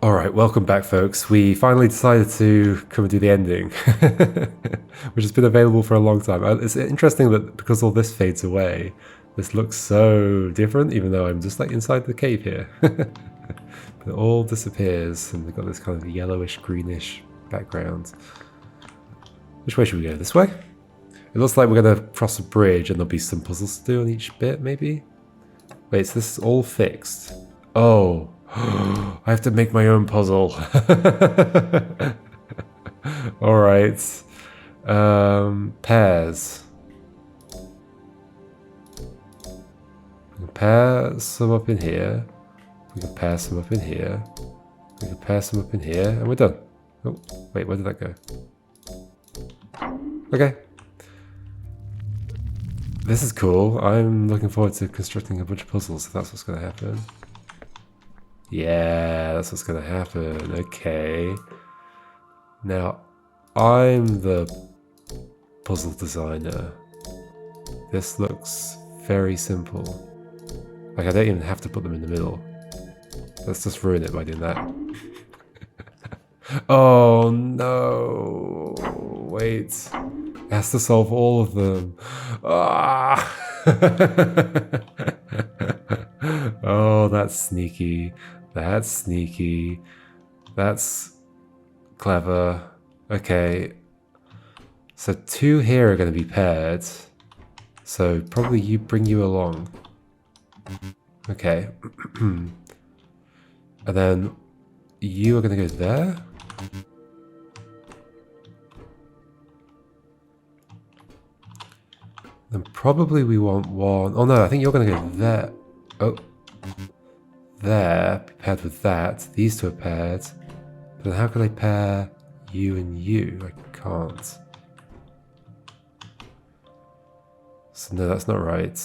Alright, welcome back folks. We finally decided to come and do the ending, which has been available for a long time. It's interesting that because all this fades away, this looks so different, even though I'm just like inside the cave here. But it all disappears and we've got this kind of yellowish, greenish background. Which way should we go? This way? It looks like we're going to cross a bridge and there'll be some puzzles to do on each bit, maybe? Wait, so this is all fixed? Oh. I have to make my own puzzle. Alright. Pairs. We can pair some up in here. We can pair some up in here. We can pair some up in here. And we're done. Oh, wait, where did that go? Okay. This is cool. I'm looking forward to constructing a bunch of puzzles if that's what's going to happen. Yeah, that's what's going to happen. Okay. Now, I'm the puzzle designer. This looks very simple. Like, I don't even have to put them in the middle. Let's just ruin it by doing that. Oh, no. Wait. It has to solve all of them. Ah! Oh, that's sneaky. That's sneaky. That's clever. Okay. So two here are going to be paired. So probably you bring you along. Okay. And then you are going to go there. Then probably we want one. Oh no, I think you're going to go there. Oh. There, paired with that. These two are paired. But then how can I pair you and you? I can't. So no, that's not right.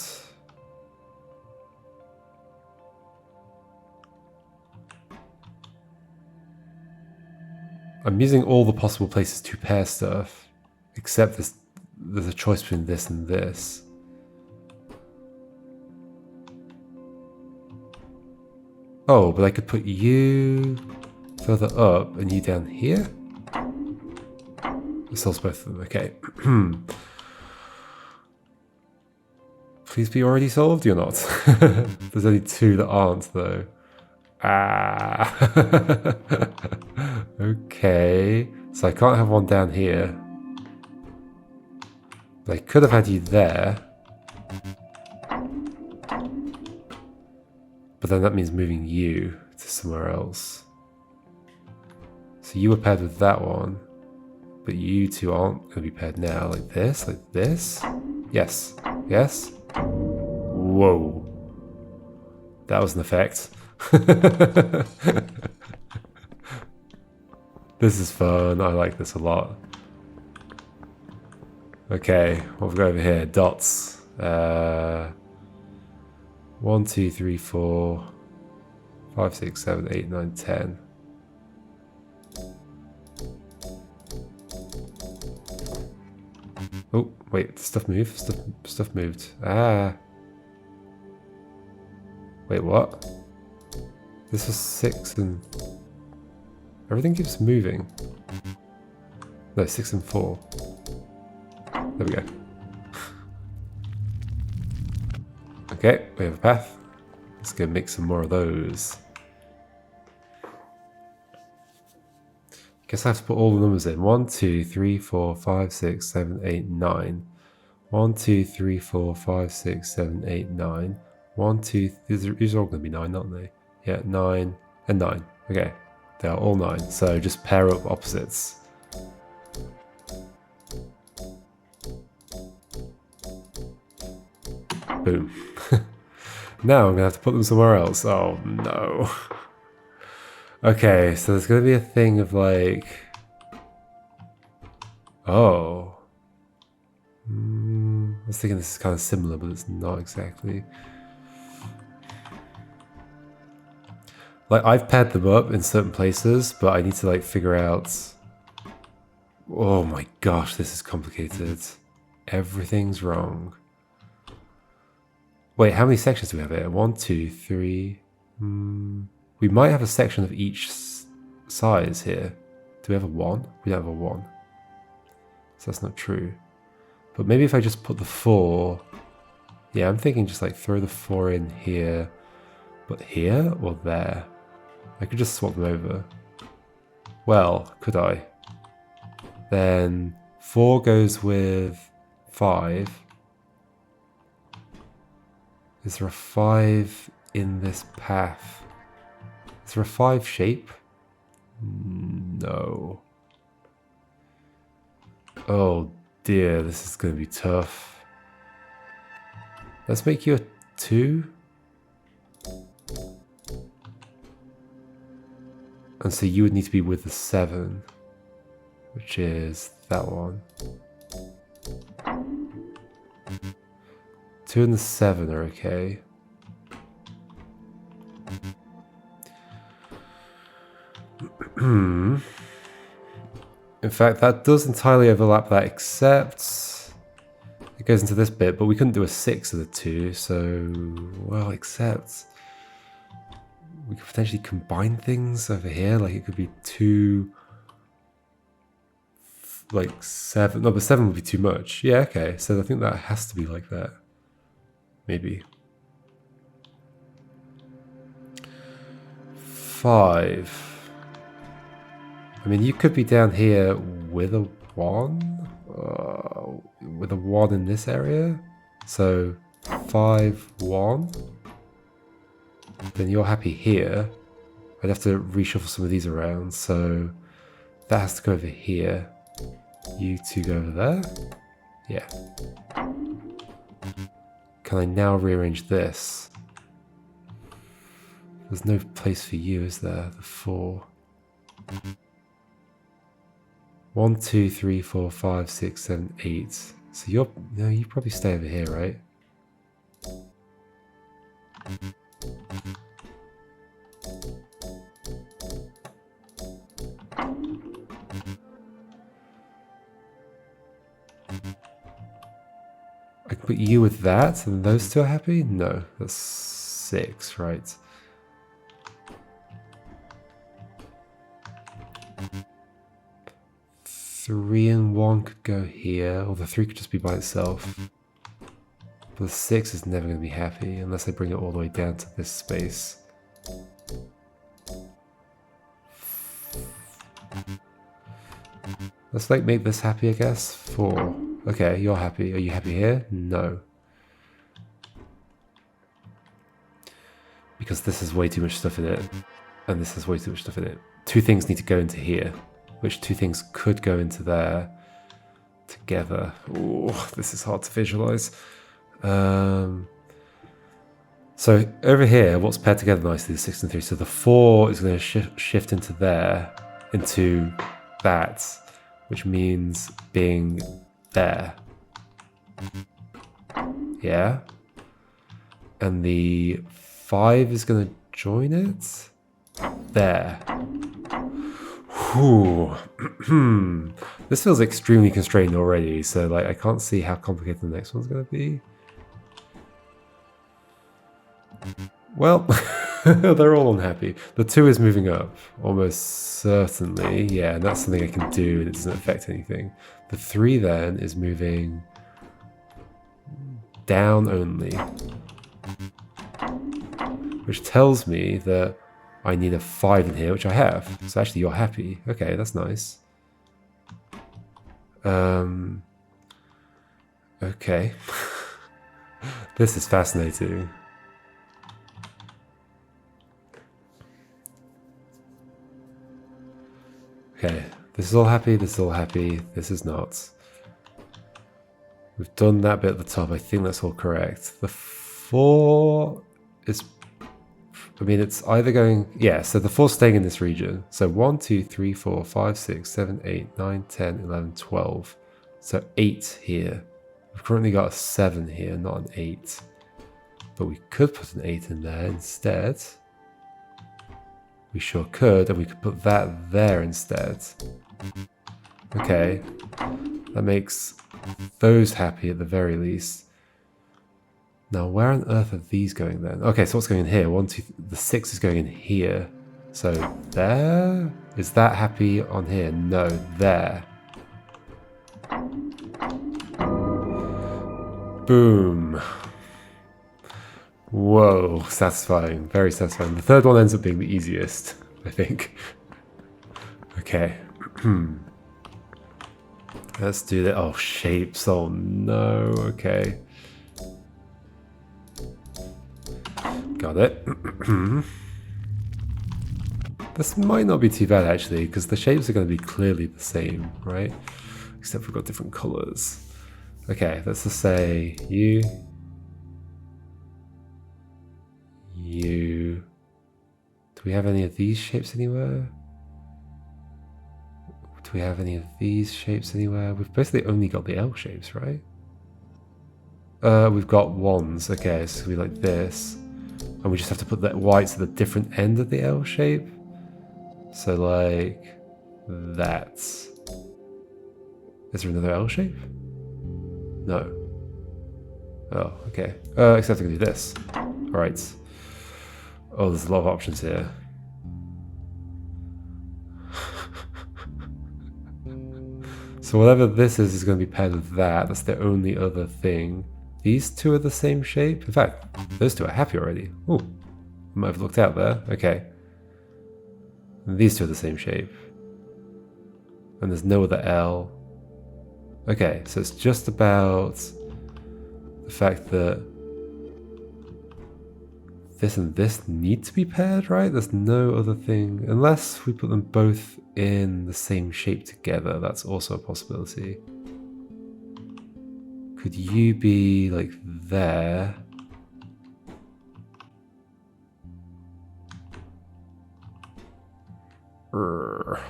I'm using all the possible places to pair stuff, except there's a choice between this and this. Oh, but I could put you further up and you down here? It solves both of them, okay. Please be already solved, you're not. There's only two that aren't, though. Ah. Okay. So I can't have one down here. But I could have had you there. But then that means moving you to somewhere else. So you were paired with that one. But you two aren't going to be paired now. Like this? Like this? Yes. Yes? Whoa. That was an effect. This is fun. I like this a lot. Okay, what have we got over here? Dots. 1, 2, 3, 4, 5, 6, 7, 8, 9, 10. Oh, wait, stuff moved? Stuff moved. Ah. Wait, what? This was 6 and... Everything keeps moving. No, 6 and 4. There we go. Okay, we have a path. Let's go make some more of those. Guess I have to put all the numbers in. 1, 2, 3, 4, 5, 6, 7, 8, 9. 1, 2, 3, 4, 5, 6, 7, 8, 9. 1, 2, these are all going to be 9, aren't they? Yeah, 9 and 9. Okay, they are all 9. So just pair up opposites. Boom. Now I'm going to have to put them somewhere else. Oh no. Okay, so there's going to be a thing of like... Oh. I was thinking this is kind of similar, but it's not exactly. Like, I've paired them up in certain places, but I need to like figure out... Oh my gosh, this is complicated. Everything's wrong. Wait, how many sections do we have here? 1, 2, 3. We might have a section of each size here. Do we have a 1? We don't have a 1. So that's not true. But maybe if I just put the 4... Yeah, I'm thinking just like throw the 4 in here. But here or there? I could just swap them over. Well, could I? Then 4 goes with 5. Is there a 5 in this path? Is there a 5 shape? No. Oh dear, this is going to be tough. Let's make you a 2. And so you would need to be with the 7, which is that one. 2 and the 7 are okay. In fact, that does entirely overlap that, except it goes into this bit, but we couldn't do a 6 of the 2, so, well, except we could potentially combine things over here, like it could be 2, like 7, no, but 7 would be too much. Yeah, okay, so I think that has to be like that. Maybe. 5. I mean, you could be down here with a 1, with a 1 in this area. So 5, 1. Then you're happy here. I'd have to reshuffle some of these around, so that has to go over here. You two go over there. Yeah. Can I now rearrange this? There's no place for you, is there? The 4. 1, 2, 3, 4, 5, 6, 7, 8. So you're... No, you probably stay over here, right? I can put you with that, and those two are happy? No, that's 6, right? Three and 1 could go here, or the 3 could just be by itself. But the 6 is never going to be happy unless I bring it all the way down to this space. Let's like make this happy, I guess. 4. Okay, you're happy. Are you happy here? No. Because this has way too much stuff in it. And this has way too much stuff in it. 2 things need to go into here. Which 2 things could go into there together? Ooh, this is hard to visualize. So over here, what's paired together nicely is 6 and 3. So the 4 is going to shift into there, into that, which means being there. Yeah. And the 5 is going to join it there. Whew. This feels extremely constrained already, so like I can't see how complicated the next one's going to be. Well, they're all unhappy. The 2 is moving up, almost certainly. Yeah, and that's something I can do and it doesn't affect anything. The 3 then is moving down only. Which tells me that I need a 5 in here, which I have. So actually you're happy. Okay, that's nice. Okay. This is fascinating. Okay, this is all happy, this is all happy, this is not. We've done that bit at the top, I think that's all correct. The 4 is... I mean, it's either going... Yeah, so the 4's staying in this region. So 1, 2, 3, 4, 5, 6, 7, 8, 9, 10, 11, 12. So 8 here. We've currently got a 7 here, not an 8. But we could put an 8 in there instead. We sure could, and we could put that there instead. Okay. That makes those happy at the very least. Now, where on earth are these going then? Okay, so what's going in here? 1, 2, the 6 is going in here. So there? Is that happy on here? No, there. Boom. Whoa, satisfying. Very satisfying. The third one ends up being the easiest, I think. Okay. Let's do that. Oh, shapes. Oh, no. Okay. Got it. This might not be too bad, actually, because the shapes are going to be clearly the same, right? Except we've got different colors. Okay, let's just say you. You. Do we have any of these shapes anywhere? Do we have any of these shapes anywhere? We've basically only got the L shapes, right? We've got wands. Okay, so we like this. And we just have to put the whites at the different end of the L shape. So like that. Is there another L shape? No. Oh, okay. Except I can do this. Alright. Oh, there's a lot of options here. So whatever this is going to be paired with that. That's the only other thing. These two are the same shape. In fact, those two are happy already. Ooh, I might have looked out there. Okay. And these two are the same shape. And there's no other L. Okay, so it's just about the fact that this and this need to be paired, right? There's no other thing. Unless we put them both in the same shape together. That's also a possibility. Could you be like there?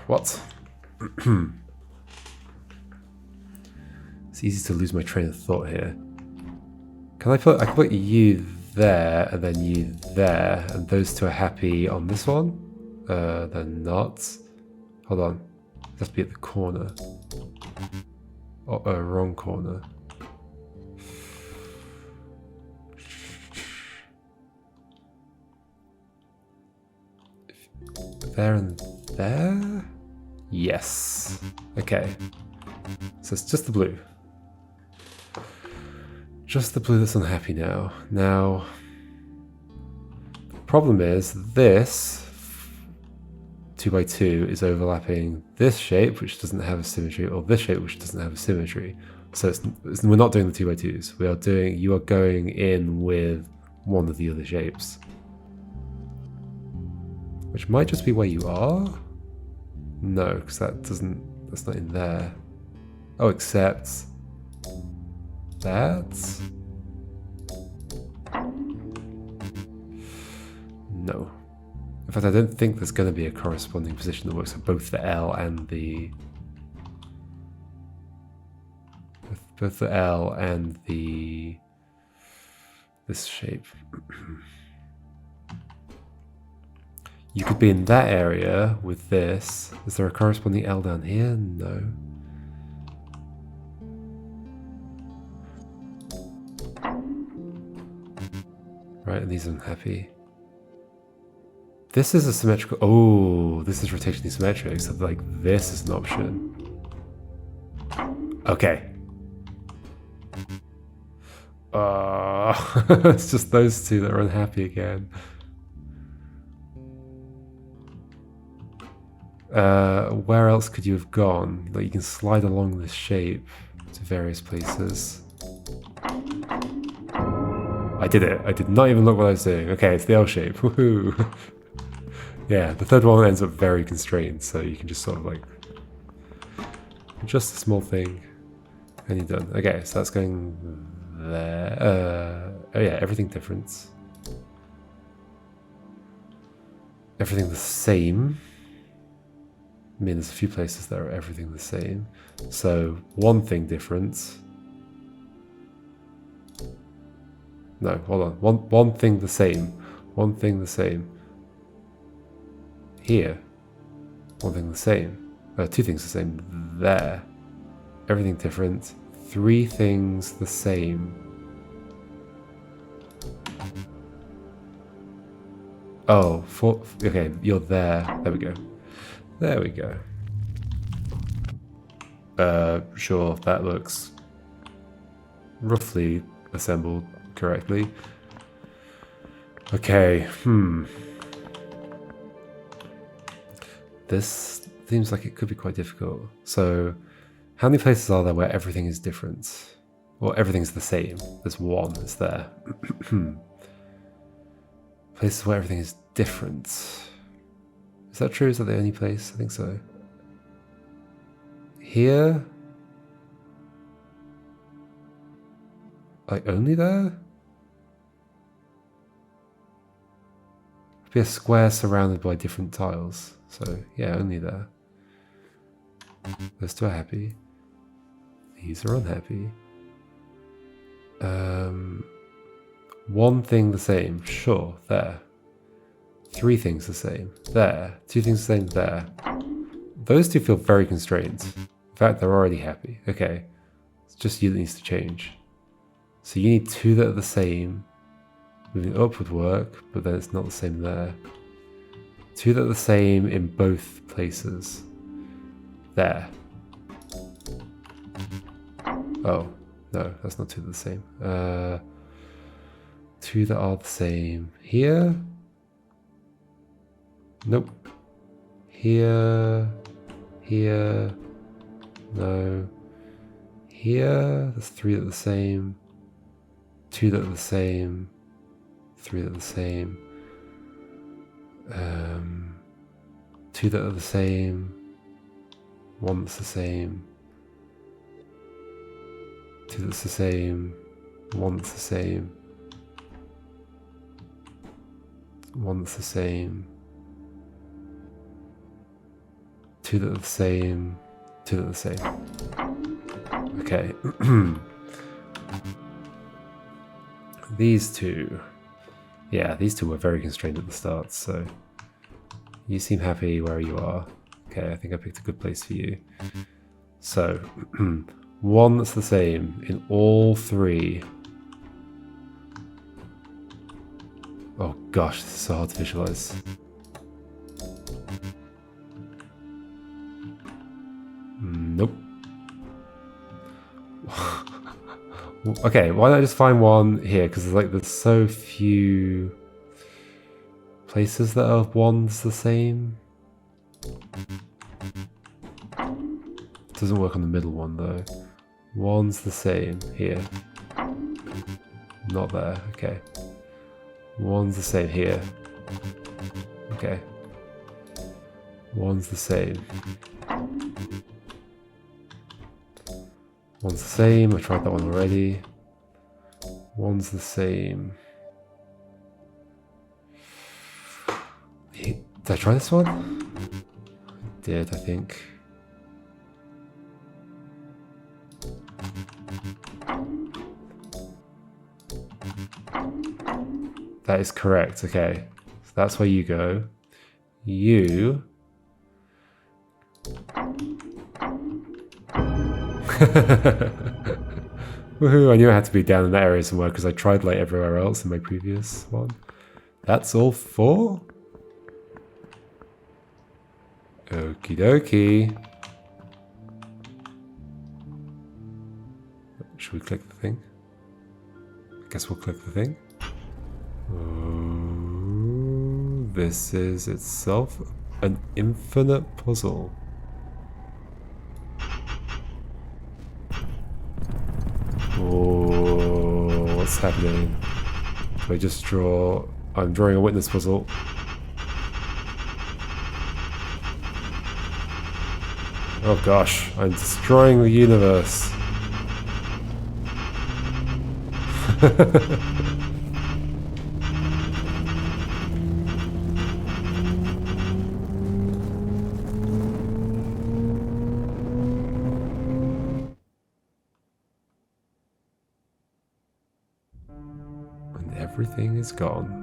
What? It's easy to lose my train of thought here. I can put you there and then you there, and those two are happy on this one? They're not. Hold on. It has to be at the corner. Oh, wrong corner. There and there? Yes. Okay. So it's just the blue. Just the blue that's unhappy now. Now, the problem is this 2x2 is overlapping this shape, which doesn't have a symmetry, or this shape, which doesn't have a symmetry. So we're not doing the 2x2s. You are going in with one of the other shapes. Which might just be where you are? No, because that's not in there. Oh, except that? No. In fact, I don't think there's going to be a corresponding position that works for both the L and the... both the L and the... this shape. You could be in that area with this. Is there a corresponding L down here? No. Right, and these are unhappy. This is a symmetrical... Oh, this is rotationally symmetric, so like this is an option. Okay. It's just those two that are unhappy again. Where else could you have gone? Like you can slide along this shape to various places. I did it. I did not even look what I was doing. Okay, it's the L shape. Woohoo! Yeah, the third one ends up very constrained, so you can just sort of like... just a small thing, and you're done. Okay, so that's going there. Oh yeah, everything different. Everything the same. I mean, there's a few places that are everything the same. So, one thing different. No, hold on. One thing the same. One thing the same. Here. One thing the same. Two things the same. There. Everything different. Three things the same. Oh, okay, you're there. There we go. There we go. Sure, that looks roughly assembled correctly. Okay, This seems like it could be quite difficult. So, how many places are there where everything is different? Or everything's the same? There's one, it's there. Places where everything is different. Is that true? Is that the only place? I think so. Here? Like, only there? It'd be a square surrounded by different tiles. So, yeah, only there. Those two are happy. These are unhappy. One thing the same. Sure, there. Three things the same. There. Two things the same. There. Those two feel very constrained. In fact, they're already happy. Okay. It's just you that needs to change. So you need two that are the same. Moving up would work, but then it's not the same there. Two that are the same in both places. There. Oh, no, that's not two that are the same. Two that are the same. Here? Nope. Here. Here. No. Here. There's three that are the same. Two that are the same. Three that are the same. Two that are the same. One that's the same. Two that's the same. One that's the same. One that's the same. Two that are the same. Two that are the same. Okay. These two. Yeah, these two were very constrained at the start, so you seem happy where you are. Okay, I think I picked a good place for you. So, one that's the same in all three. Oh gosh, this is so hard to visualize. Nope. Okay, why don't I just find one here? Because there's so few places that are one's the same. Doesn't work on the middle one though. One's the same here. Not there. Okay. One's the same here. Okay. One's the same. One's the same. I tried that one already. One's the same. Did I try this one? I did, I think. That is correct. Okay. So that's where you go. You... Woohoo, I knew I had to be down in that area somewhere because I tried like everywhere else in my previous one. That's all four? Okie dokie. Should we click the thing? I guess we'll click the thing. Oh, this is itself an infinite puzzle. Oh, what's happening? Do I just draw... I'm drawing a witness puzzle. Oh gosh, I'm destroying the universe. And everything is gone.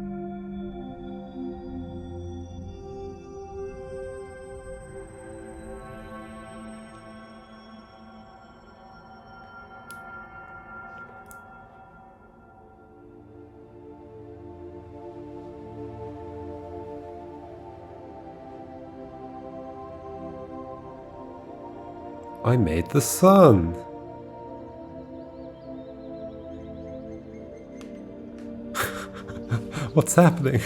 I made the sun. What's happening?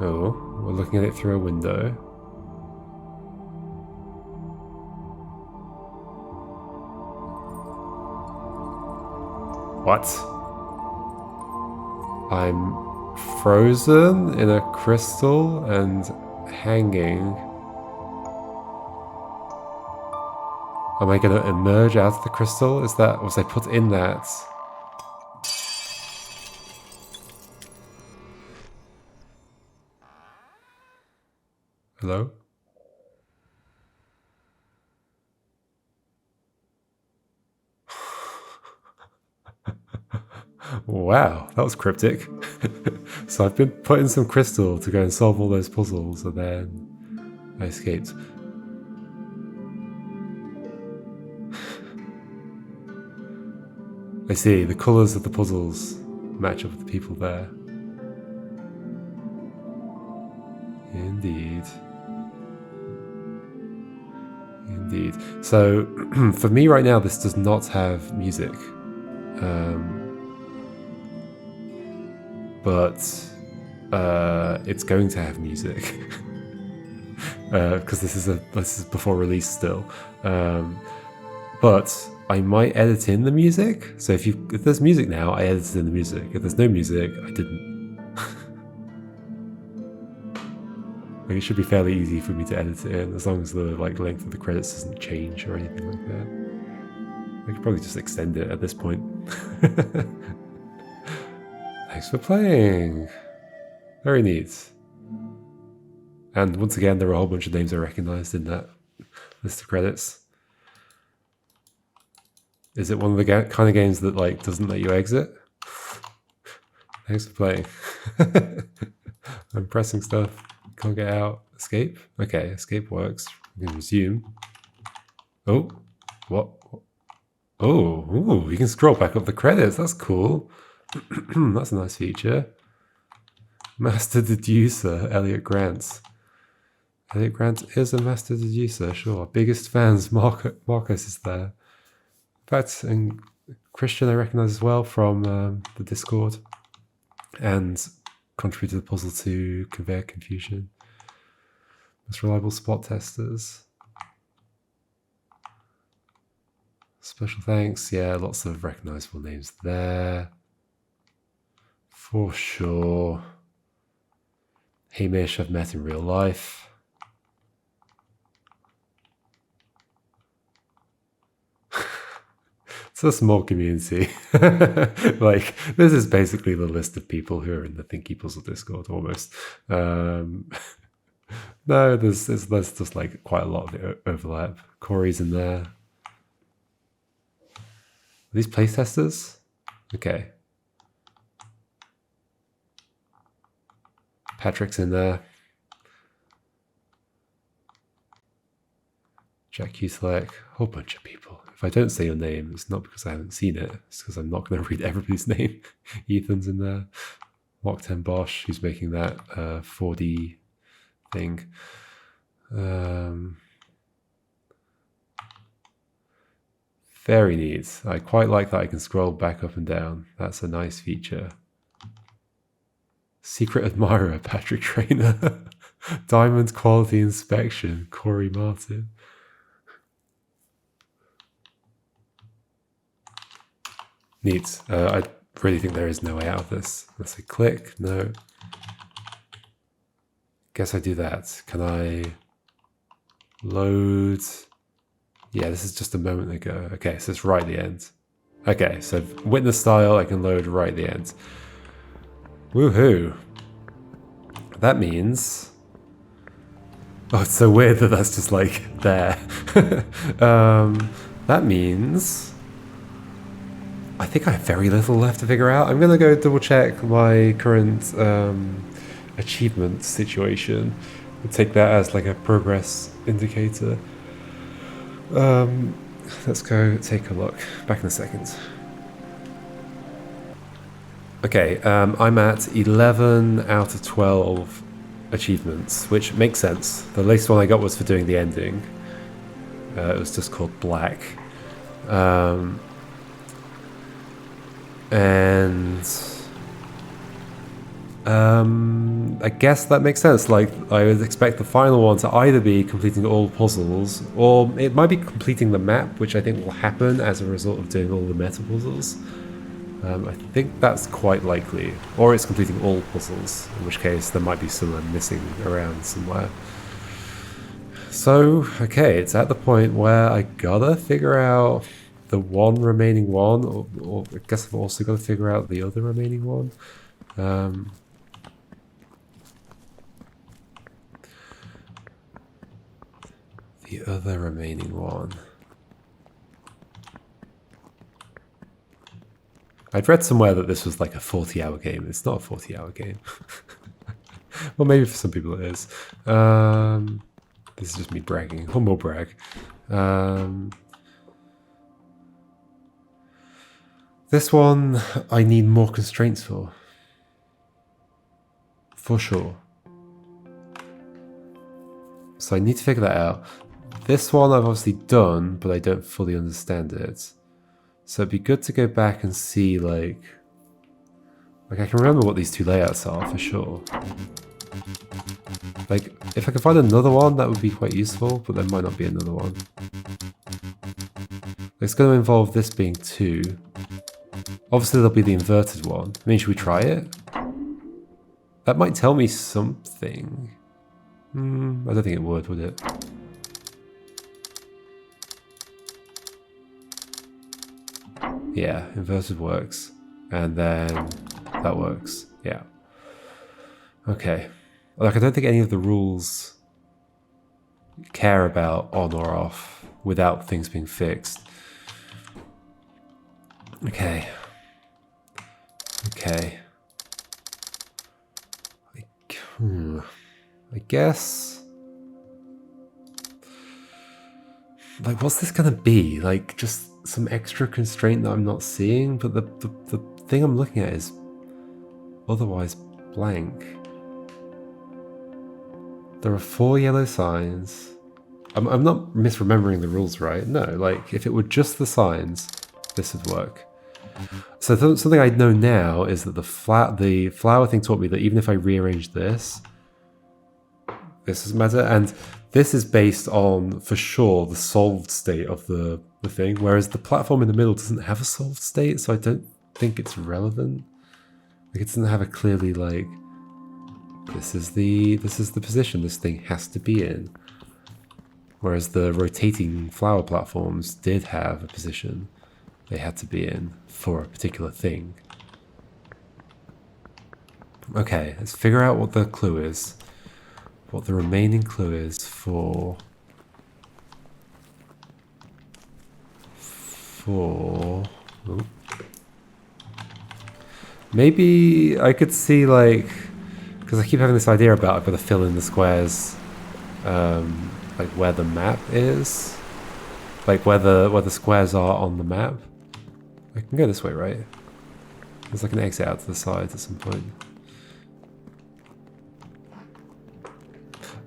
Oh, we're looking at it through a window. What? I'm frozen in a crystal and hanging. Am I gonna emerge out of the crystal? Is that, was I put in that? Hello? Wow, that was cryptic. So I've been put in some crystal to go and solve all those puzzles, and then I escaped. I see, the colours of the puzzles match up with the people there. Indeed. Indeed. So, for me right now, this does not have music. But it's going to have music. Because this is before release still. But I might edit in the music. So if there's music now, I edited in the music. If there's no music, I didn't. Like, it should be fairly easy for me to edit it in, as long as the length of the credits doesn't change or anything like that. I could probably just extend it at this point. Thanks for playing. Very neat. And once again, there are a whole bunch of names I recognized in that list of credits. Is it one of the kind of games that doesn't let you exit? Thanks for playing. I'm pressing stuff. Can't get out. Escape? Okay, escape works. We can resume. Oh, what? Oh, ooh, you can scroll back up the credits. That's cool. That's a nice feature. Master deducer, Elliot Grant. Elliot Grant is a master deducer, sure. Biggest fans, Marcus is there. In fact, and Christian I recognise as well from the Discord. And contributed to the puzzle to Conveyor Confusion. Most reliable spot testers. Special thanks, yeah, lots of recognisable names there. For sure. Hamish I've met in real life. It's a small community. This is basically the list of people who are in the Thinky Puzzle Discord almost. No, there's just quite a lot of overlap. Corey's in there. Are these playtesters? Okay. Patrick's in there. Jack Huselek, a whole bunch of people. If I don't say your name, it's not because I haven't seen it. It's because I'm not going to read everybody's name. Ethan's in there. Mark Ten Bosch, who's making that 4D thing. Very neat. I quite like that I can scroll back up and down. That's a nice feature. Secret admirer, Patrick Trainer. Diamond quality inspection, Corey Martin. Neat. I really think there is no way out of this. Let's say click. No. Guess I do that. Can I load? Yeah, this is just a moment ago. Okay, so it's right at the end. Okay, so witness style, I can load right at the end. Woohoo. That means... Oh, it's so weird that that's just there. That means... I think I have very little left to figure out. I'm going to go double check my current achievement situation. We'll take that as a progress indicator. Let's go take a look. Back in a second. Okay, I'm at 11 out of 12 achievements, which makes sense. The latest one I got was for doing the ending. It was just called Black. And I guess that makes sense. Like, I would expect the final one to either be completing all puzzles, or it might be completing the map, which I think will happen as a result of doing all the meta puzzles. I think that's quite likely. Or it's completing all puzzles, in which case there might be some missing around somewhere. So, okay, it's at the point where I gotta figure out the one remaining one, or I guess I've also got to figure out the other remaining one. The other remaining one. I'd read somewhere that this was like a 40-hour game. It's not a 40-hour game. Well, maybe for some people it is. This is just me bragging. Humble brag. This one, I need more constraints for. For sure. So I need to figure that out. This one I've obviously done, but I don't fully understand it. So it'd be good to go back and see, like I can remember what these two layouts are for sure. Like, if I could find another one, that would be quite useful, but there might not be another one. It's going to involve this being 2. Obviously there'll be the inverted one. I mean, should we try it? That might tell me something. I don't think it would it? Yeah, inverted works. And then that works. Yeah. Okay. Like, I don't think any of the rules care about on or off without things being fixed. Okay. Okay. I guess... Like, what's this gonna be? Like, just some extra constraint that I'm not seeing? But the thing I'm looking at is otherwise blank. There are 4 yellow signs. I'm not misremembering the rules, right? No, like, if it were just the signs, this would work. So something I know now is that the flower thing taught me that even if I rearrange this doesn't matter. And this is based on, for sure, the solved state of the thing, whereas the platform in the middle doesn't have a solved state, so I don't think it's relevant. Like, it doesn't have a clearly, like, this is the position this thing has to be in. Whereas the rotating flower platforms did have a position they had to be in for a particular thing. Okay, let's figure out what the clue is. What the remaining clue is for... Ooh. Maybe I could see, like... Because I keep having this idea about I've got to fill in the squares, like where the map is. Like where the squares are on the map. I can go this way, right? There's like an exit out to the side at some point.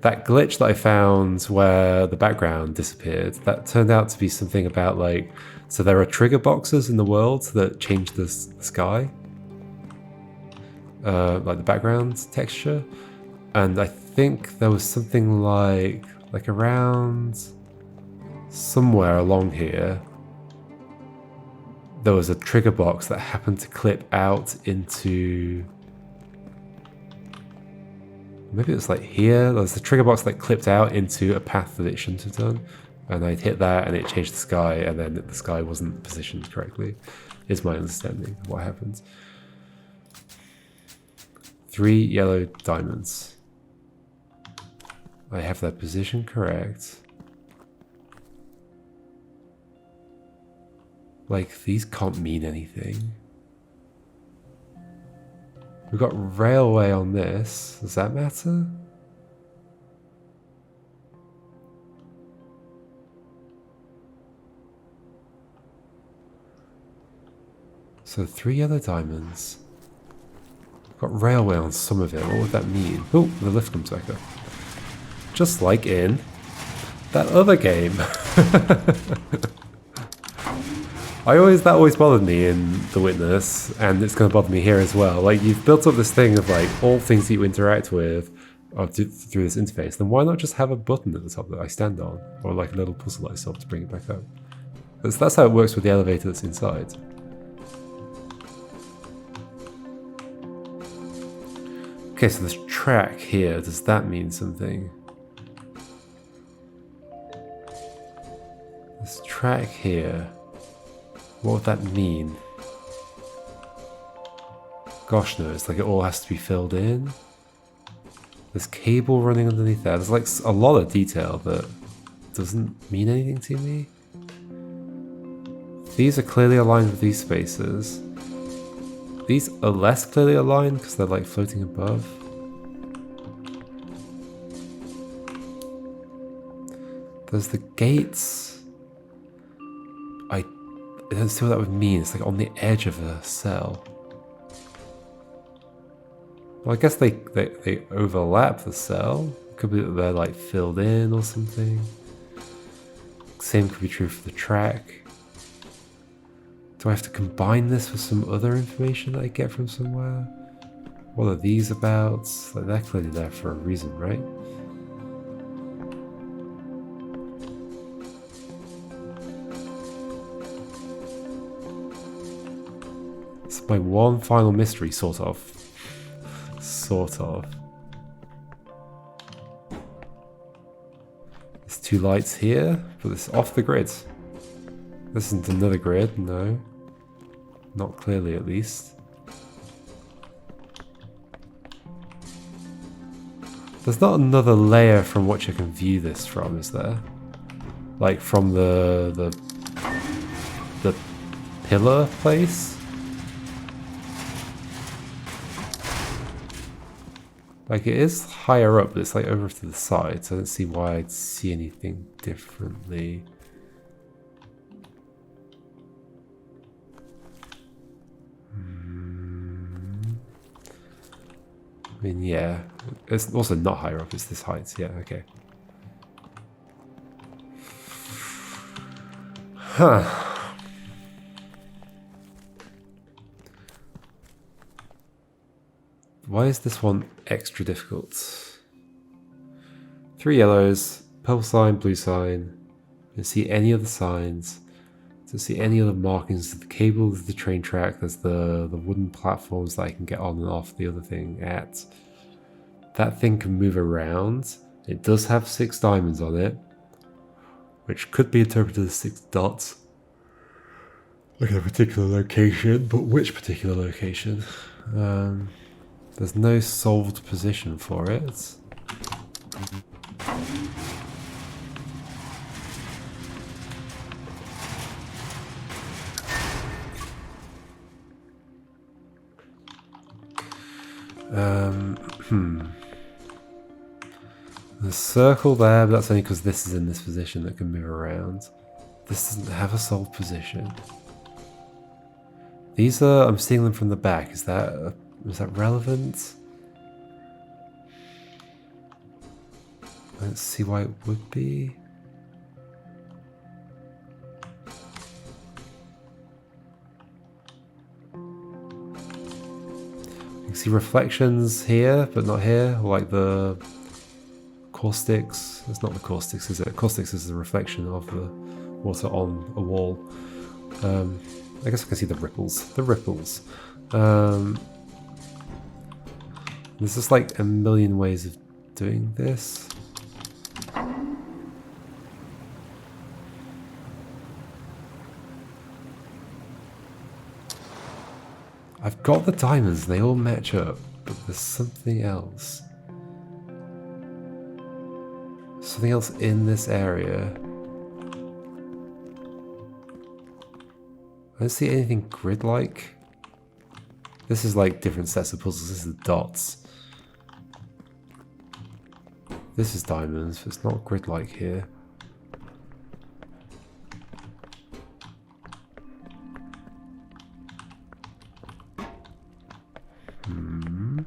That glitch that I found where the background disappeared, that turned out to be something about, like, so there are trigger boxes in the world that change the sky. Like the background texture. And I think there was something like around somewhere along here, there was a trigger box that happened to clip out into... Maybe it was like here. There was a trigger box that clipped out into a path that it shouldn't have done. And I'd hit that and it changed the sky, and then the sky wasn't positioned correctly, is my understanding of what happened. 3 yellow diamonds. I have that position correct. Like, these can't mean anything. We've got railway on this. Does that matter? So 3 yellow diamonds. Got railway on some of it. What would that mean? Oh, the lift comes back up. Just like in that other game. That always bothered me in The Witness, and it's going to bother me here as well. Like, you've built up this thing of like all things that you interact with through this interface. Then why not just have a button at the top that I stand on, or like a little puzzle I solve to bring it back up? That's how it works with the elevator that's inside. Okay, so this track here, does that mean something? This track here, what would that mean? Gosh knows, like it all has to be filled in. There's cable running underneath there. There's like a lot of detail that doesn't mean anything to me. These are clearly aligned with these spaces. These are less clearly aligned because they're like floating above. There's the gates. I don't see what that would mean. It's like on the edge of a cell. Well, I guess they overlap the cell. It could be that they're like filled in or something. Same could be true for the track. Do I have to combine this with some other information that I get from somewhere? What are these about? Like, they're clearly there for a reason, right? It's my one final mystery, sort of. Sort of. There's two lights here, but it's off the grid. This isn't another grid, no. Not clearly, at least. There's not another layer from which I can view this from, is there? Like from the pillar place? Like it is higher up, but it's like over to the side, so I don't see why I'd see anything differently. I mean, yeah, it's also not higher up, it's this height, yeah, okay. Huh. Why is this one extra difficult? 3 yellows, purple sign, blue sign. Don't see any other signs. Don't see any other markings. The cable of the train track. There's the wooden platforms that I can get on and off the other thing at. That thing can move around. It does have 6 diamonds on it, which could be interpreted as 6 dots. Look at a particular location, but which particular location? There's no solved position for it. There's a circle there, but that's only because this is in this position that can move around. This doesn't have a solved position. These are, I'm seeing them from the back. Is that relevant? I don't see why it would be. You can see reflections here, but not here. Like the caustics. It's not the caustics, is it? Caustics is the reflection of the water on a wall. I guess I can see the ripples. The ripples. There's just like a million ways of doing this. I've got the diamonds, they all match up, but there's something else. Something else in this area. I don't see anything grid-like. This is like different sets of puzzles. This is dots. This is diamonds, but it's not grid-like here. Hmm.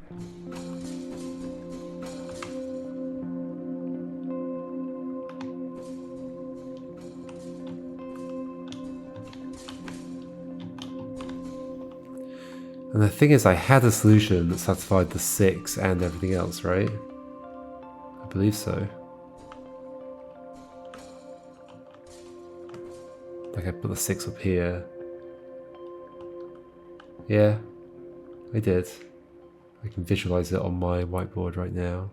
And the thing is, I had a solution that satisfied the 6 and everything else, right? I believe so. Like I put the 6 up here. Yeah, I did. I can visualize it on my whiteboard right now.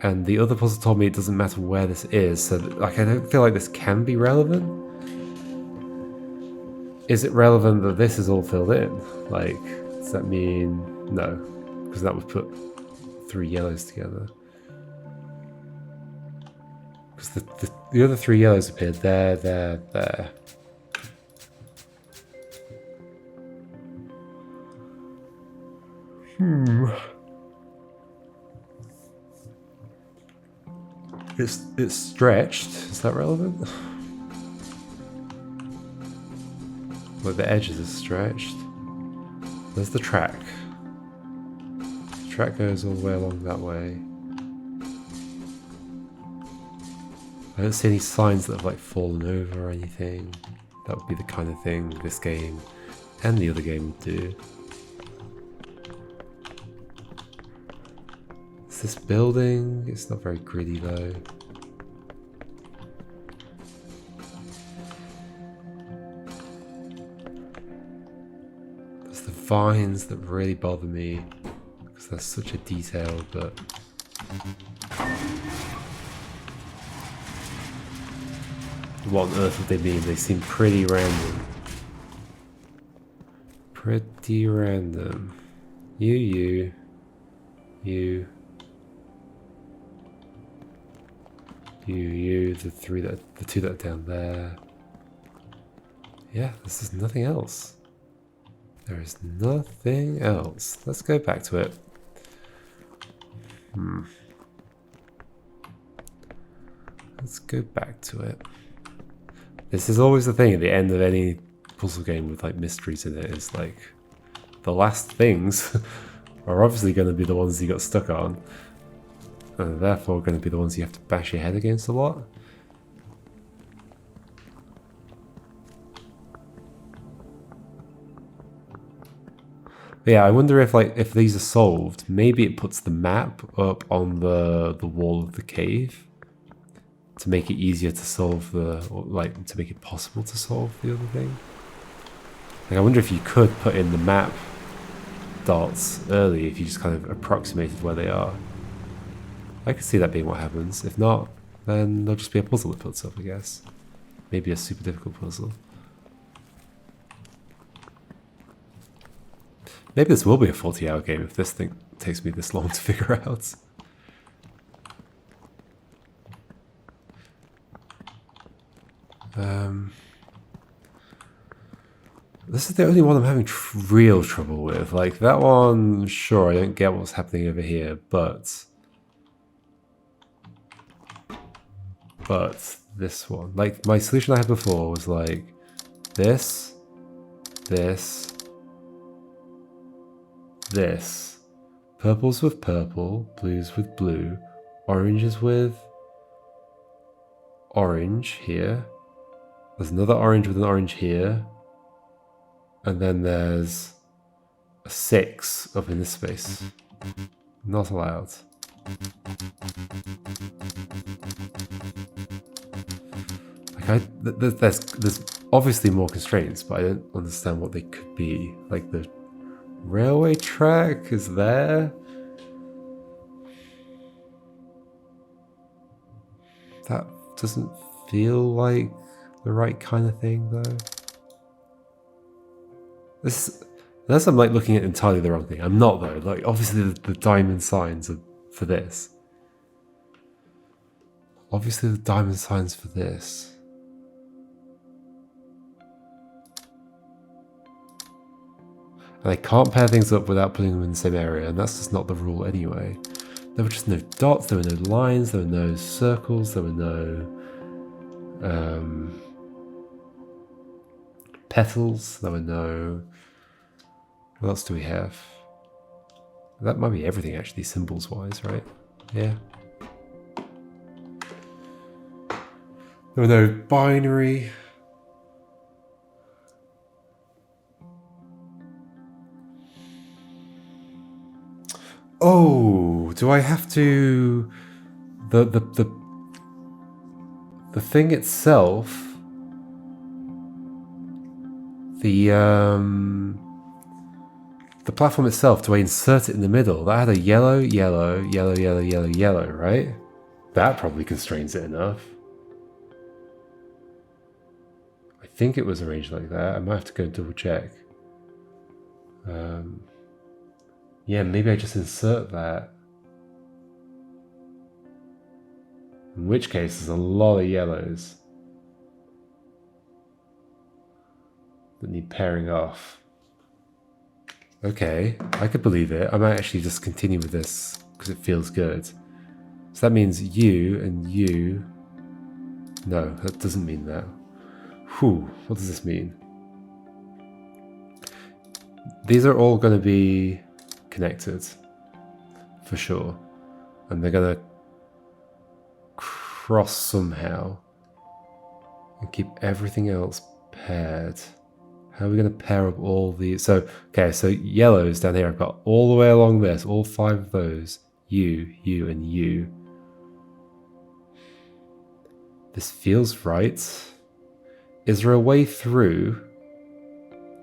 And the other puzzle told me it doesn't matter where this is, so like I don't feel like this can be relevant. Is it relevant that this is all filled in? Like, does that mean no? Because that would put 3 yellows together. Because the other 3 yellows appeared there, there. It's stretched. Is that relevant? Where the edges are stretched. There's the track. The track goes all the way along that way. I don't see any signs that have like fallen over or anything. That would be the kind of thing this game and the other game would do. This building, it's not very gritty though. There's the vines that really bother me because they're such a detail, but what on earth would they mean? They seem pretty random. Pretty random. You. The 2 that are down there. Yeah, this is nothing else. There is nothing else. Let's go back to it. Let's go back to it. This is always the thing at the end of any puzzle game with like mysteries in it, is like the last things are obviously going to be the ones you got stuck on. And therefore going to be the ones you have to bash your head against a lot. But yeah, I wonder if these are solved, maybe it puts the map up on the wall of the cave to make it easier to solve to make it possible to solve the other thing. Like, I wonder if you could put in the map dots early if you just kind of approximated where they are. I could see that being what happens. If not, then there'll just be a puzzle that puts up, I guess. Maybe a super difficult puzzle. Maybe this will be a 40-hour game if this thing takes me this long to figure out. This is the only one I'm having real trouble with. Like, that one, sure, I don't get what's happening over here, but this one, like my solution I had before was like this, purples with purple, blues with blue, oranges with orange here, there's another orange with an orange here, and then there's a 6 up in this space. Not allowed. Like there's obviously more constraints, but I don't understand what they could be. Like the railway track is there. That doesn't feel like the right kind of thing, though. Unless I'm like looking at entirely the wrong thing. I'm not, though. Like, obviously the diamond signs are for this. Obviously the diamond signs for this. And I can't pair things up without putting them in the same area, and that's just not the rule anyway. There were just no dots, there were no lines, there were no circles, there were no petals, there were no... What else do we have? That might be everything actually, symbols wise, right? Yeah. There were no binary Oh, do I have to... The thing itself... The platform itself, do I insert it in the middle? That had a yellow, yellow, yellow, yellow, yellow, yellow, right? That probably constrains it enough. I think it was arranged like that. I might have to go double check. Yeah, maybe I just insert that. In which case, there's a lot of yellows that need pairing off. Okay, I could believe it. I might actually just continue with this because it feels good. So that means you and you... No, that doesn't mean that. Whew, what does this mean? These are all going to be connected, for sure. And they're going to cross somehow and keep everything else paired. How are we going to pair up all these? So, okay, so yellows down here, I've got all the way along this, all 5 of those. You, and you. This feels right. Is there a way through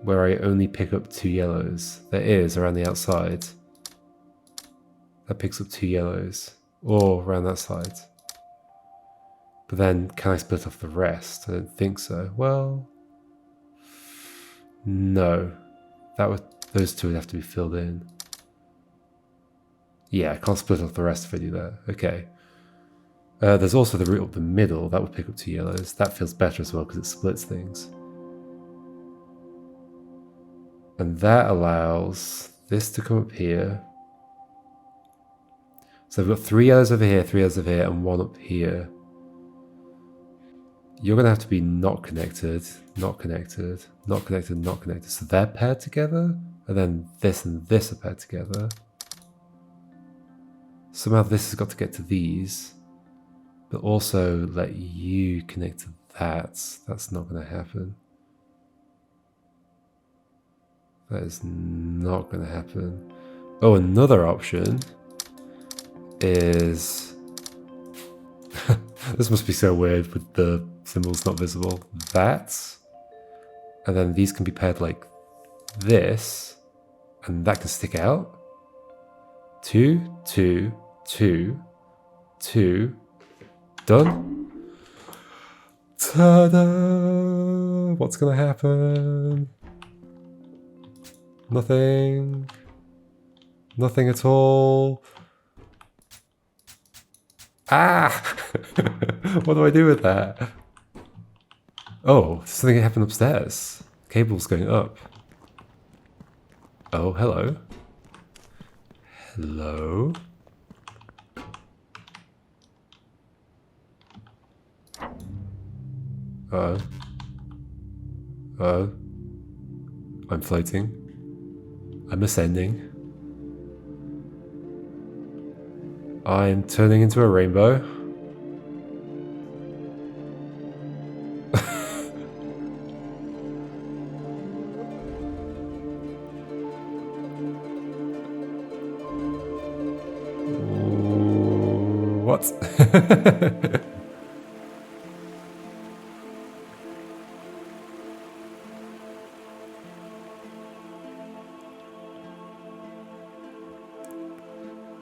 where I only pick up 2 yellows? There is, around the outside. That picks up 2 yellows. Or around that side. But then, can I split off the rest? I don't think so. Well... No. Those 2 would have to be filled in. Yeah, I can't split off the rest if I do that. Okay. There's also the root up the middle. That would pick up 2 yellows. That feels better as well because it splits things. And that allows this to come up here. So I've got 3 yellows over here, 3 yellows over here, and 1 up here. You're going to have to be not connected, not connected, not connected, not connected. So they're paired together, and then this and this are paired together. Somehow this has got to get to these, but also let you connect to that. That's not going to happen. That is not going to happen. Oh, another option is... This must be so weird with the symbols not visible. That, and then these can be paired like this, and that can stick out. 2, 2, 2, 2. Done. Ta-da! What's gonna happen? Nothing. Nothing at all. Ah! What do I do with that? Oh, something happened upstairs. Cable's going up. Oh, hello. Hello? Uh-oh. Uh-oh. I'm floating. I'm ascending. I'm turning into a rainbow. What?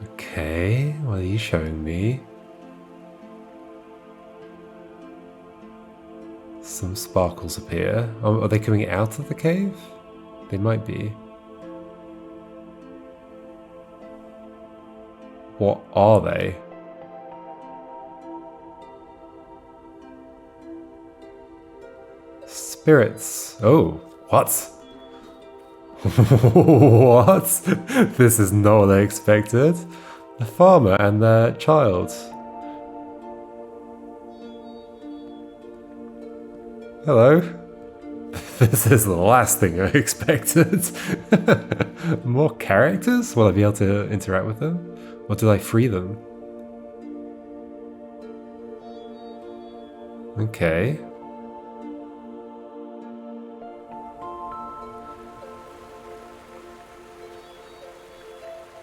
Okay, what are you showing me? Some sparkles appear. Oh, are they coming out of the cave? They might be. What are they? Spirits. Oh, what? What? This is not what I expected. A farmer and their child. Hello. This is the last thing I expected. More characters? Will I be able to interact with them? Or did I free them? Okay.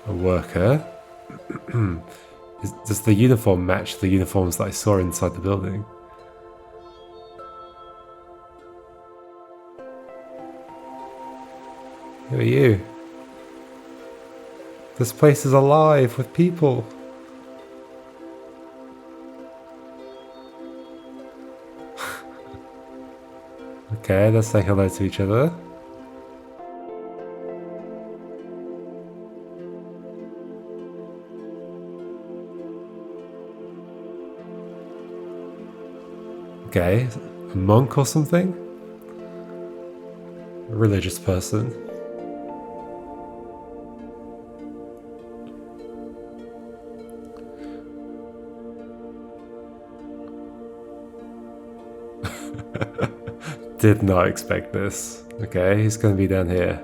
A worker. Does the uniform match the uniforms that I saw inside the building? Who are you? This place is alive with people. Okay, let's say hello to each other. Okay, a monk or something? A religious person. Did not expect this. Okay, he's gonna be down here.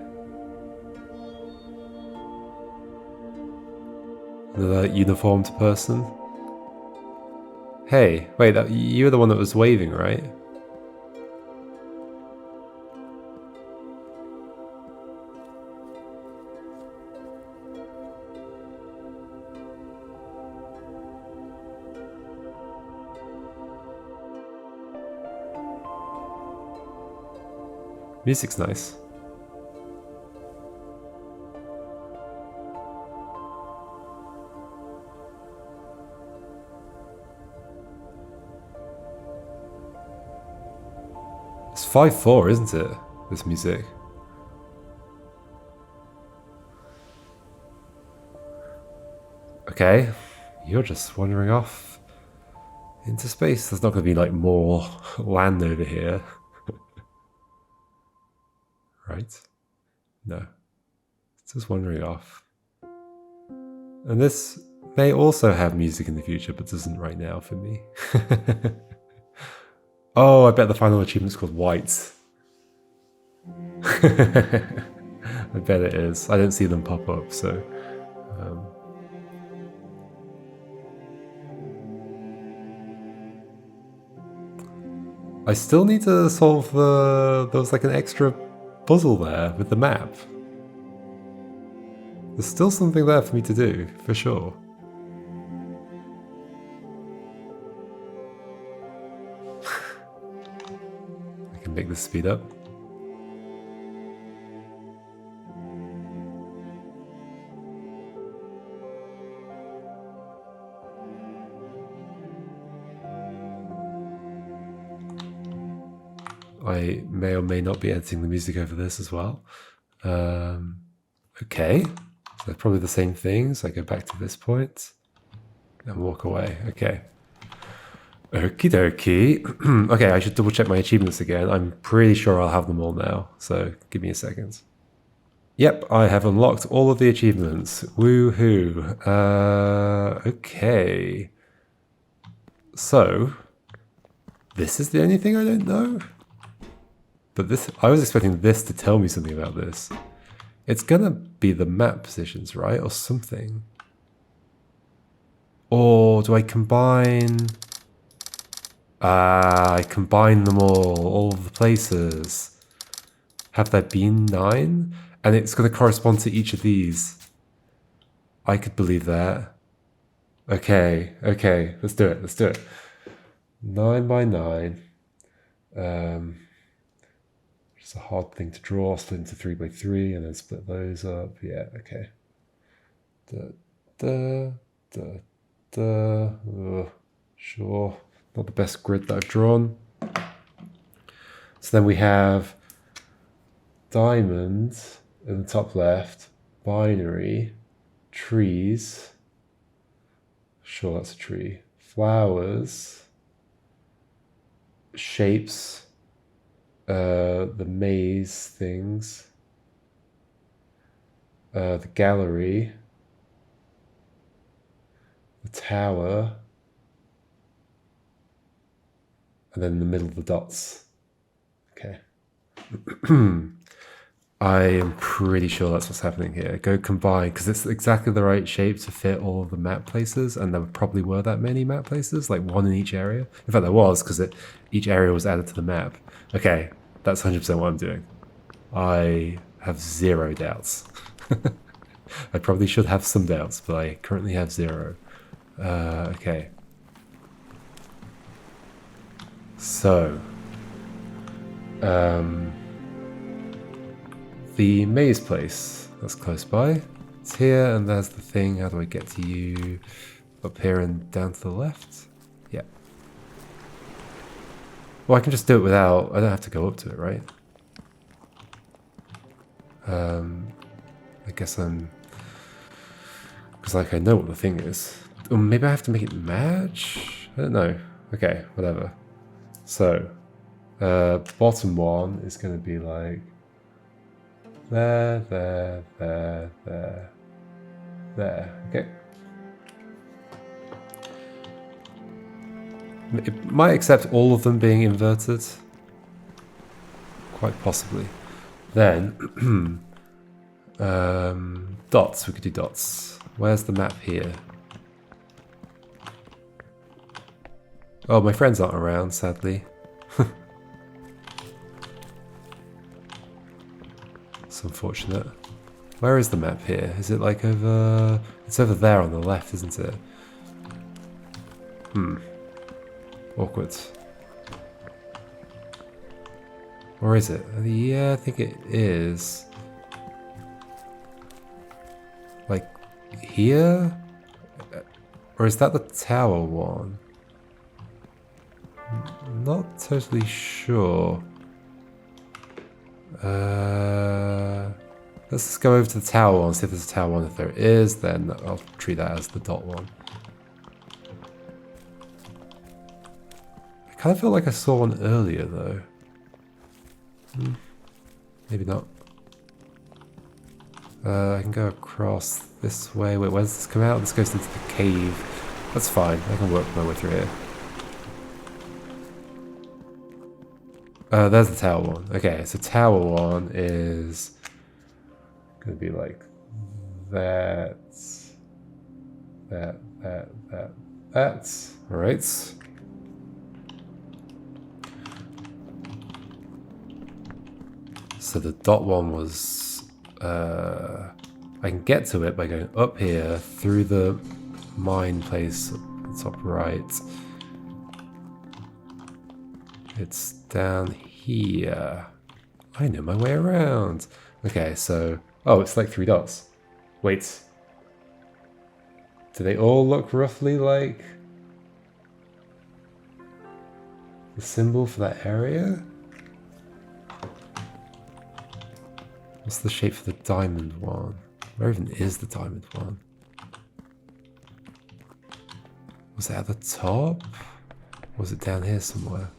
Another uniformed person. Hey, wait, you were the one that was waving, right? Music's nice. It's 5/4, isn't it? This music. Okay, you're just wandering off into space. There's not going to be like more land over here. Right? No. It's just wandering off. And this may also have music in the future, but doesn't right now for me. Oh, I bet the final achievement's called White. I bet it is. I don't see them pop up, so... I still need to solve the... There was like an extra puzzle there with the map. There's still something there for me to do, for sure. I can make this speed up. I may or may not be editing the music over this as well. Okay, so they're probably the same things. I go back to this point and walk away. Okay. Okie dokie. Okay, I should double check my achievements again. I'm pretty sure I'll have them all now, so give me a second. Yep, I have unlocked all of the achievements. Woohoo. Okay. So, this is the only thing I don't know? But this, I was expecting this to tell me something about this. It's gonna be the map positions, right? Or something. Or do I combine... I combine them all of the places. Have there been 9? And it's gonna correspond to each of these. I could believe that. Okay, let's do it. 9 by 9. It's a hard thing to draw, split into 3 by 3 and then split those up. Yeah, okay. Sure, not the best grid that I've drawn. So then we have diamond in the top left, binary, trees. Sure, that's a tree. Flowers, shapes. The maze things, the gallery, the tower, and then in the middle of the dots. Okay. I am pretty sure that's what's happening here. Go combine, because it's exactly the right shape to fit all of the map places, and there probably were that many map places, like one in each area. In fact, there was, because each area was added to the map. Okay. That's 100% what I'm doing. I have zero doubts. I probably should have some doubts, but I currently have 0. Okay. So, the maze place that's close by. It's here, and there's the thing. How do I get to you? Up here and down to the left? Yeah. Well, I can just do it without... I don't have to go up to it, right? I guess I'm... Because, like, I know what the thing is. Or maybe I have to make it match? I don't know. Okay, whatever. So, bottom one is going to be like... There. Okay. It might accept all of them being inverted. Quite possibly. Then, dots. We could do dots. Where's the map here? Oh, my friends aren't around, sadly. It's unfortunate. Where is the map here? Is it like over... It's over there on the left, isn't it? Awkward. Or is it? Yeah, I think it is. Like, here? Or is that the tower one? Not totally sure. Let's just go over to the tower one, see if there's a tower one. If there is, then I'll treat that as the dot one. I kind of felt like I saw one earlier, though. Maybe not. I can go across this way. Wait, where does this come out? This goes into the cave. That's fine. I can work my way through here. There's the tower one. Okay, so tower one is gonna be like that. All right. So the dot one was, I can get to it by going up here through the mine place at the top right. It's down here. I know my way around. Okay, so... Oh, it's like 3 dots. Wait. Do they all look roughly like the symbol for that area? What's the shape for the diamond one? Where even is the diamond one? Was it at the top? Or was it down here somewhere?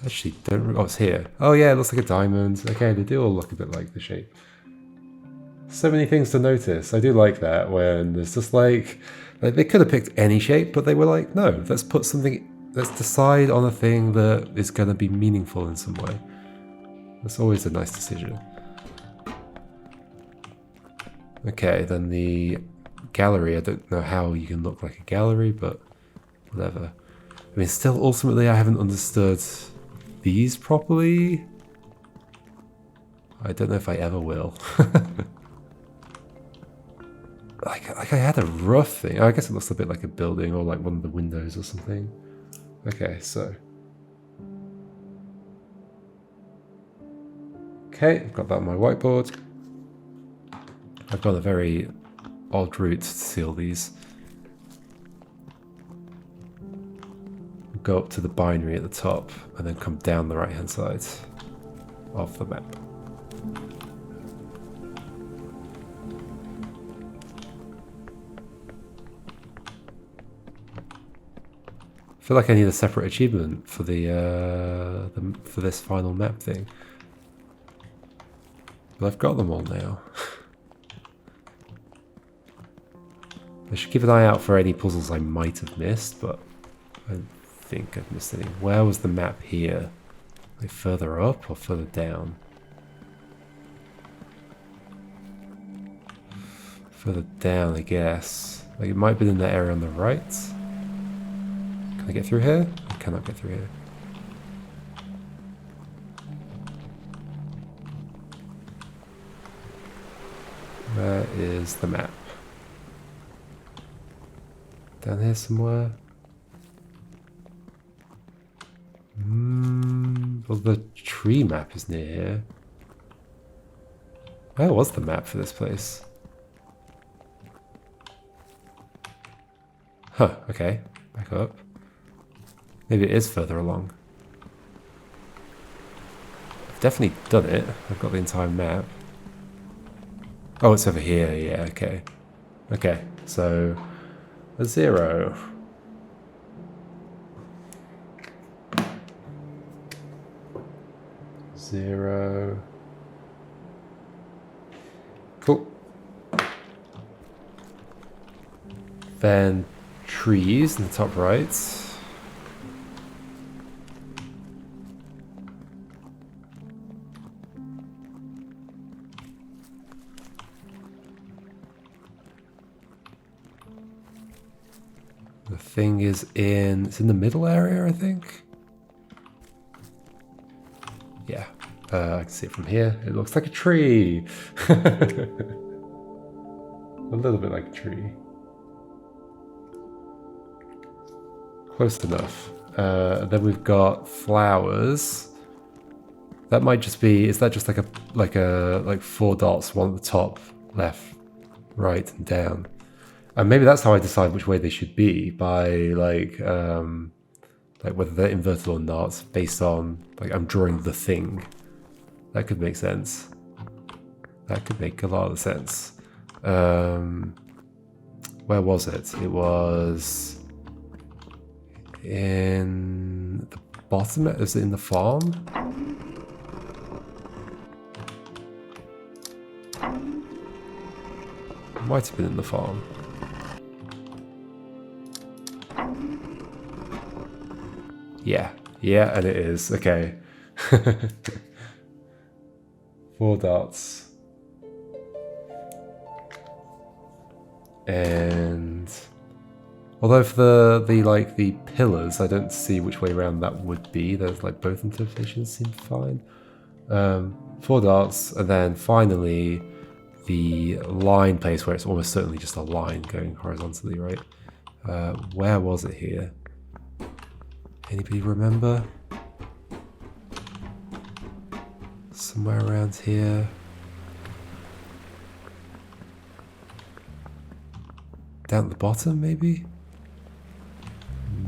Actually, don't... Oh, it's here. Oh yeah, it looks like a diamond. Okay, they do all look a bit like the shape. So many things to notice. I do like that when there's just like they could have picked any shape, but they were like, no, let's put something... Let's decide on a thing that is going to be meaningful in some way. That's always a nice decision. Okay, then the gallery. I don't know how you can look like a gallery, but whatever. I mean, still, ultimately, I haven't understood these properly. I don't know if I ever will. like I had a rough thing. I guess it looks a bit like a building or like one of the windows or something. Okay, so. Okay, I've got that on my whiteboard. I've got a very odd route to seal these. Go up to the binary at the top and then come down the right hand side of the map. I feel like I need a separate achievement for for this final map thing. But I've got them all now. I should keep an eye out for any puzzles I might have missed, but I think I've missed any. Where was the map here? Like further up or further down? Further down, I guess. Like it might have been in that area on the right. Can I get through here? I cannot get through here. is the map? Down here somewhere? Well, the tree map is near here. Where was the map for this place? Huh, okay. Back up. Maybe it is further along. I've definitely done it. I've got the entire map. Oh, it's over here. Yeah, okay. Okay, so a 0. Zero. Cool. Then trees in the top right. The thing is it's in the middle area, I think. Yeah, I can see it from here. It looks like a tree. A little bit like a tree. Close enough. Then we've got flowers. That might just be. Is that just like 4 dots, one at the top, left, right, and down? And maybe that's how I decide which way they should be, by like whether they're inverted or not, based on like I'm drawing the thing. That could make sense. That could make a lot of sense. Where was it? It was in the bottom. Is it in the farm? It might have been in the farm. Yeah, and it is. Okay. 4 dots. And although for the pillars, I don't see which way around that would be. There's like both interpretations seem fine. 4 dots, and then finally the line place where it's almost certainly just a line going horizontally, right? Where was it here? Anybody remember? Somewhere around here. Down at the bottom, maybe?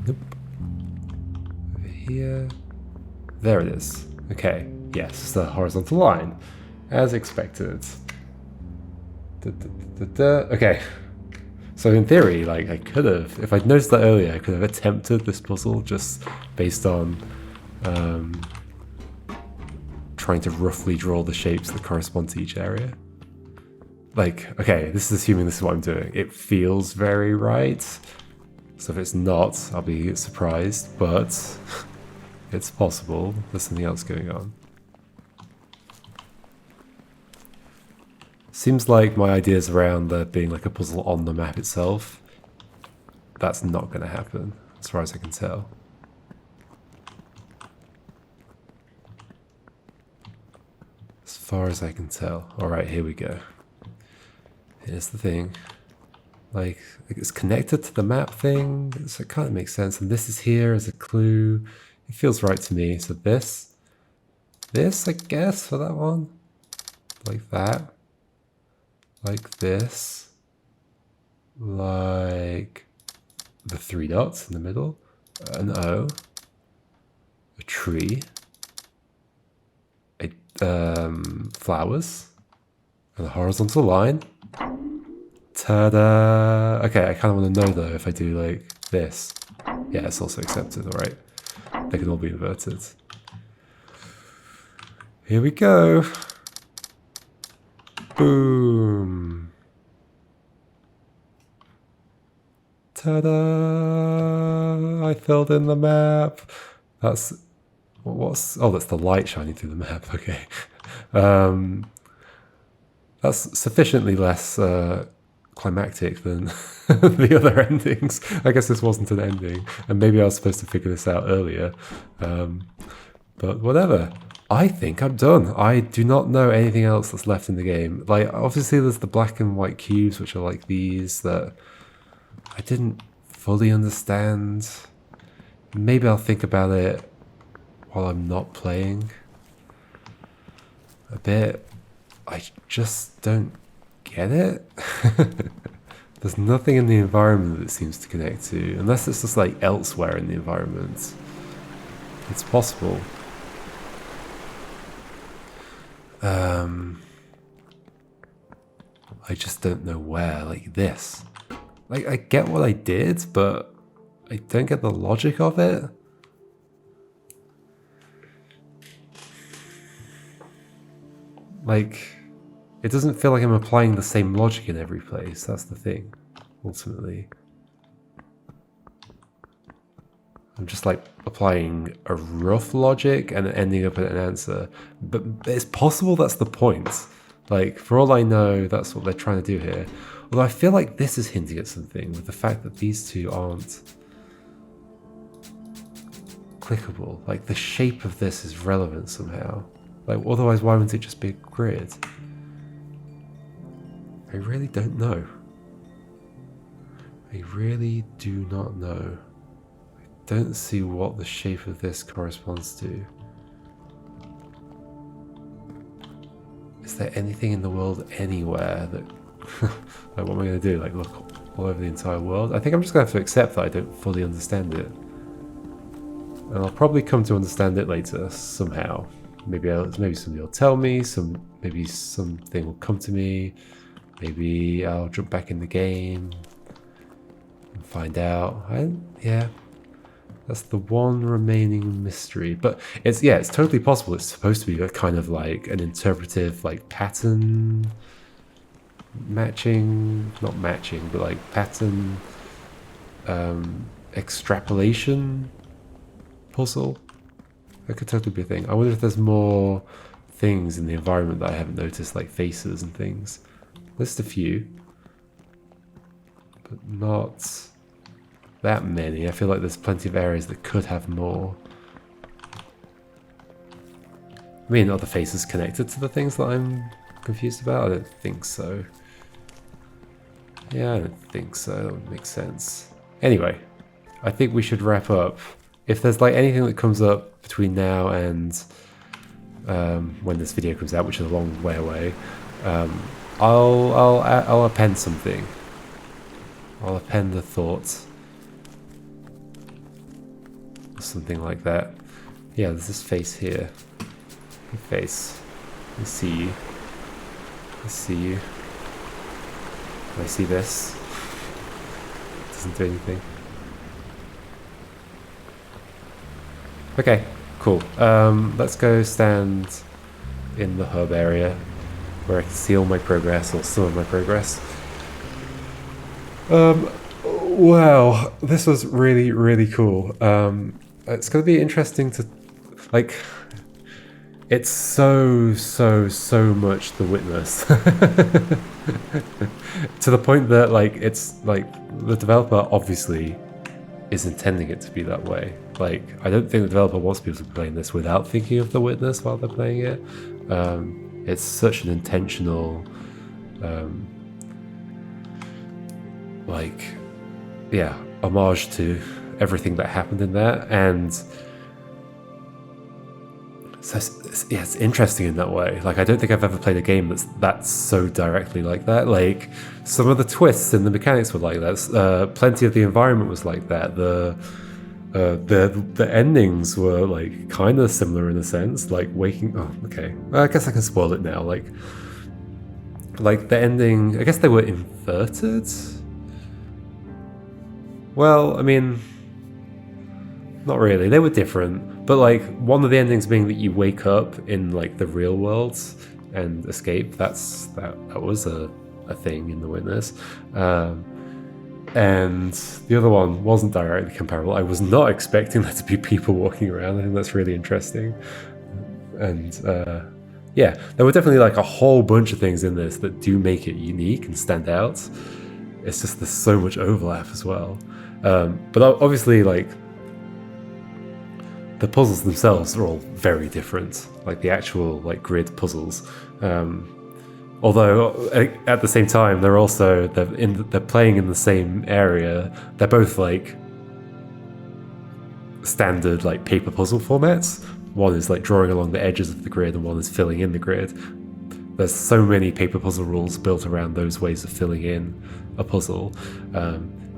Nope. Over here. There it is. Okay. Yes, it's the horizontal line. As expected. Okay. So in theory, like I could have, if I'd noticed that earlier, I could have attempted this puzzle just based on trying to roughly draw the shapes that correspond to each area. Like, okay, this is assuming this is what I'm doing. It feels very right. So if it's not, I'll be surprised, but it's possible there's something else going on. Seems like my ideas around there being like a puzzle on the map itself, that's not going to happen, as far as I can tell. As far as I can tell. Alright, here we go. Here's the thing. Like it's connected to the map thing, so it kind of makes sense. And this is here as a clue. It feels right to me. So this, I guess, for that one. Like that. Like this, like the 3 dots in the middle, an O, a tree, flowers, and a horizontal line. Ta-da! Okay, I kind of want to know though if I do like this. Yeah, it's also accepted, alright. They can all be inverted. Here we go. Boom. Ta-da! I filled in the map. That's that's the light shining through the map. Okay. That's sufficiently less climactic than the other endings. I guess this wasn't an ending, and maybe I was supposed to figure this out earlier. But whatever. I think I'm done. I do not know anything else that's left in the game. Like, obviously there's the black and white cubes, which are like these that I didn't fully understand. Maybe I'll think about it while I'm not playing a bit. I just don't get it. There's nothing in the environment that seems to connect to, unless it's just like elsewhere in the environment. It's possible. I just don't know where, like this. Like, I get what I did, but I don't get the logic of it. Like, it doesn't feel like I'm applying the same logic in every place. That's the thing, ultimately. I'm just like applying a rough logic and ending up at an answer. But it's possible that's the point. Like, for all I know, that's what they're trying to do here. Although I feel like this is hinting at something with the fact that these two aren't clickable. Like, the shape of this is relevant somehow. Like, otherwise, why wouldn't it just be a grid? I really don't know. I really do not know. I don't see what the shape of this corresponds to. Is there anything in the world anywhere that... like, what am I going to do? Like, look all over the entire world? I think I'm just going to have to accept that I don't fully understand it. And I'll probably come to understand it later, somehow. Maybe somebody will tell me, maybe something will come to me. Maybe I'll jump back in the game and find out. Yeah. That's the one remaining mystery. But it's totally possible. It's supposed to be a kind of like an interpretive, like, pattern matching, not matching, but like pattern extrapolation puzzle. That could totally be a thing. I wonder if there's more things in the environment that I haven't noticed, like faces and things. There's a few, but not that many. I feel like there's plenty of areas that could have more. I mean, are the faces connected to the things that I'm confused about? I don't think so. Yeah, I don't think so. That would make sense. Anyway, I think we should wrap up. If there's like anything that comes up between now and when this video comes out, which is a long way away, I'll append something. I'll append a thought. Something like that. Yeah, there's this face here. Your face. I see you. I see you. Can I see this? Doesn't do anything. Okay, cool. Let's go stand in the hub area where I can see all my progress, or some of my progress. Wow, this was really, really cool. It's going to be interesting to, like, it's so much The Witness. To the point that, like, it's, like, the developer obviously is intending it to be that way. Like, I don't think the developer wants people to be playing this without thinking of The Witness while they're playing it. It's such an intentional, like, yeah, homage to everything that happened in that, and so it's interesting in that way. Like, I don't think I've ever played a game that's so directly like that. Like, some of the twists in the mechanics were like that. Plenty of the environment was like that. The endings were like kind of similar in a sense. Like waking. Oh, okay. Well, I guess I can spoil it now. Like the ending. I guess they were inverted. Well, I mean, not really. They were different. But, like, one of the endings being that you wake up in, like, the real world and escape. That was a thing in The Witness. And the other one wasn't directly comparable. I was not expecting there to be people walking around. I think that's really interesting. And, yeah, there were definitely, like, a whole bunch of things in this that do make it unique and stand out. It's just there's so much overlap as well. But obviously, like, the puzzles themselves are all very different, like the actual like grid puzzles. Although at the same time they're playing in the same area. They're both like standard like paper puzzle formats. One is like drawing along the edges of the grid, and one is filling in the grid. There's so many paper puzzle rules built around those ways of filling in a puzzle.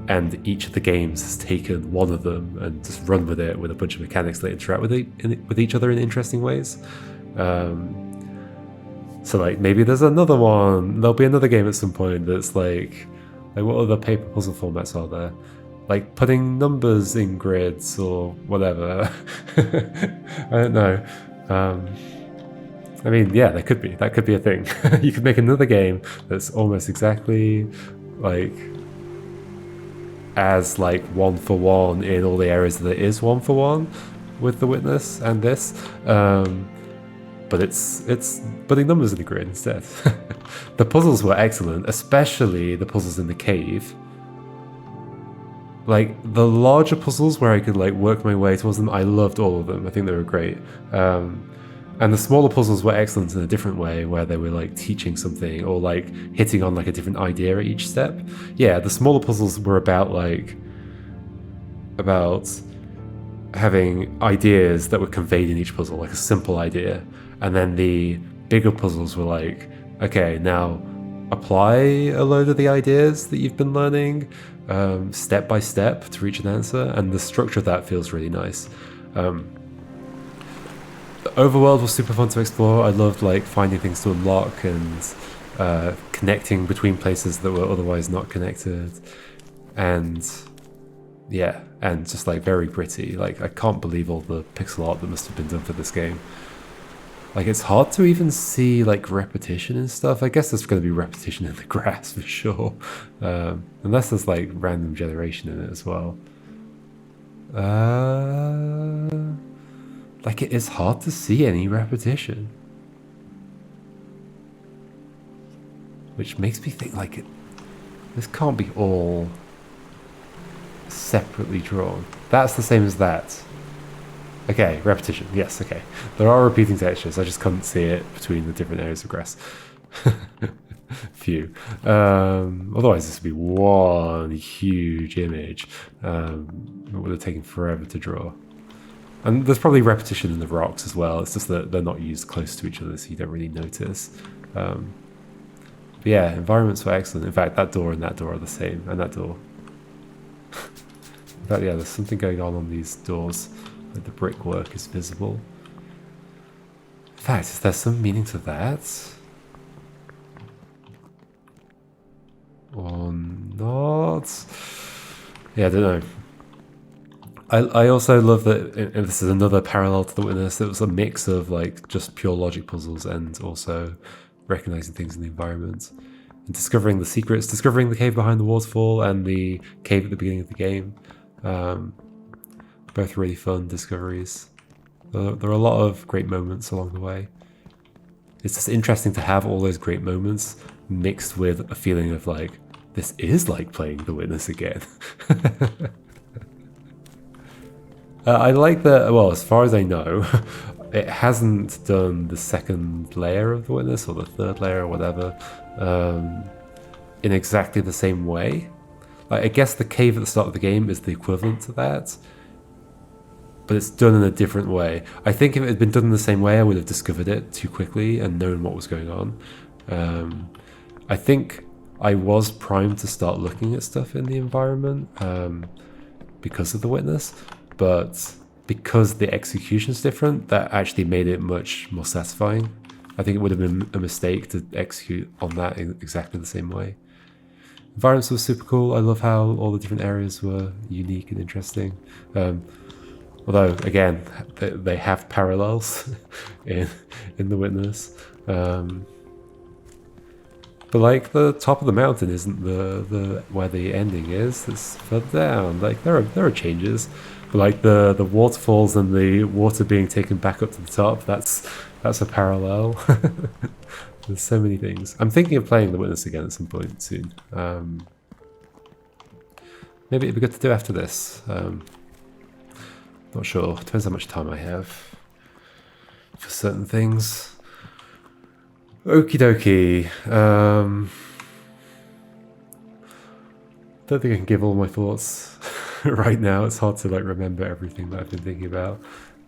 And each of the games has taken one of them and just run with it with a bunch of mechanics that interact with each other in interesting ways. So like maybe there's another one. There'll be another game at some point that's like what other paper puzzle formats are there? Like putting numbers in grids or whatever. I don't know. I mean, yeah, that could be a thing. You could make another game that's almost exactly like as like one for one in all the areas that it is one for one with The Witness and this, but it's putting numbers in the grid instead. The puzzles were excellent, especially the puzzles in the cave. Like the larger puzzles where I could like work my way towards them, I loved all of them. I think they were great. And the smaller puzzles were excellent in a different way, where they were like teaching something or like hitting on like a different idea at each step. Yeah, the smaller puzzles were about having ideas that were conveyed in each puzzle, like a simple idea. And then the bigger puzzles were like, okay, now apply a load of the ideas that you've been learning step by step to reach an answer. And the structure of that feels really nice. The overworld was super fun to explore. I loved like finding things to unlock and connecting between places that were otherwise not connected, and yeah, and just like very pretty. Like I can't believe all the pixel art that must have been done for this game. Like it's hard to even see like repetition and stuff. I guess there's going to be repetition in the grass for sure, unless there's like random generation in it as well. Like it is hard to see any repetition, which makes me think like this can't be all separately drawn. That's the same as that. Okay, repetition. Yes, okay. There are repeating textures. I just couldn't see it between the different areas of grass. Phew. Otherwise, this would be one huge image. It would have taken forever to draw. And there's probably repetition in the rocks as well. It's just that they're not used close to each other, so you don't really notice. But yeah, environments were excellent. In fact, that door and that door are the same, and that door. But yeah, there's something going on these doors. Like the brickwork is visible. In fact, is there some meaning to that? Or not? Yeah, I don't know. I also love that, and this is another parallel to The Witness, it was a mix of like just pure logic puzzles and also recognizing things in the environment and discovering the secrets, discovering the cave behind the waterfall and the cave at the beginning of the game. Both really fun discoveries. There are a lot of great moments along the way. It's just interesting to have all those great moments mixed with a feeling of like, this is like playing The Witness again. I like that, well, as far as I know, it hasn't done the second layer of The Witness or the third layer or whatever in exactly the same way. Like, I guess the cave at the start of the game is the equivalent to that, but it's done in a different way. I think if it had been done in the same way, I would have discovered it too quickly and known what was going on. I think I was primed to start looking at stuff in the environment because of The Witness, but because the execution's different, that actually made it much more satisfying. I think it would have been a mistake to execute on that in exactly the same way. Environments were super cool. I love how all the different areas were unique and interesting. Although, again, they have parallels in The Witness. But like the top of the mountain isn't the where the ending is. It's further down. Like there are changes. But like the waterfalls and the water being taken back up to the top, that's a parallel. There's so many things. I'm thinking of playing The Witness again at some point soon. Maybe it'd be good to do after this. The Not sure. Depends how much time I have for certain things. Okie dokie. Don't think I can give all my thoughts right now. It's hard to like remember everything that I've been thinking about.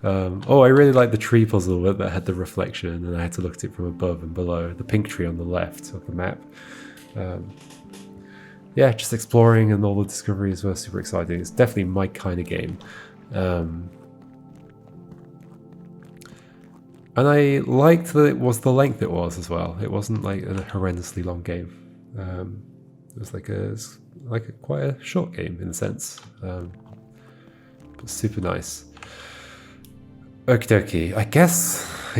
Oh, I really like the tree puzzle that had the reflection, and I had to look at it from above and below. The pink tree on the left of the map. Yeah, just exploring and all the discoveries were super exciting. It's definitely my kind of game. And I liked that it was the length it was as well. It wasn't like a horrendously long game. It was like quite a short game in a sense. But super nice. Okie dokie. I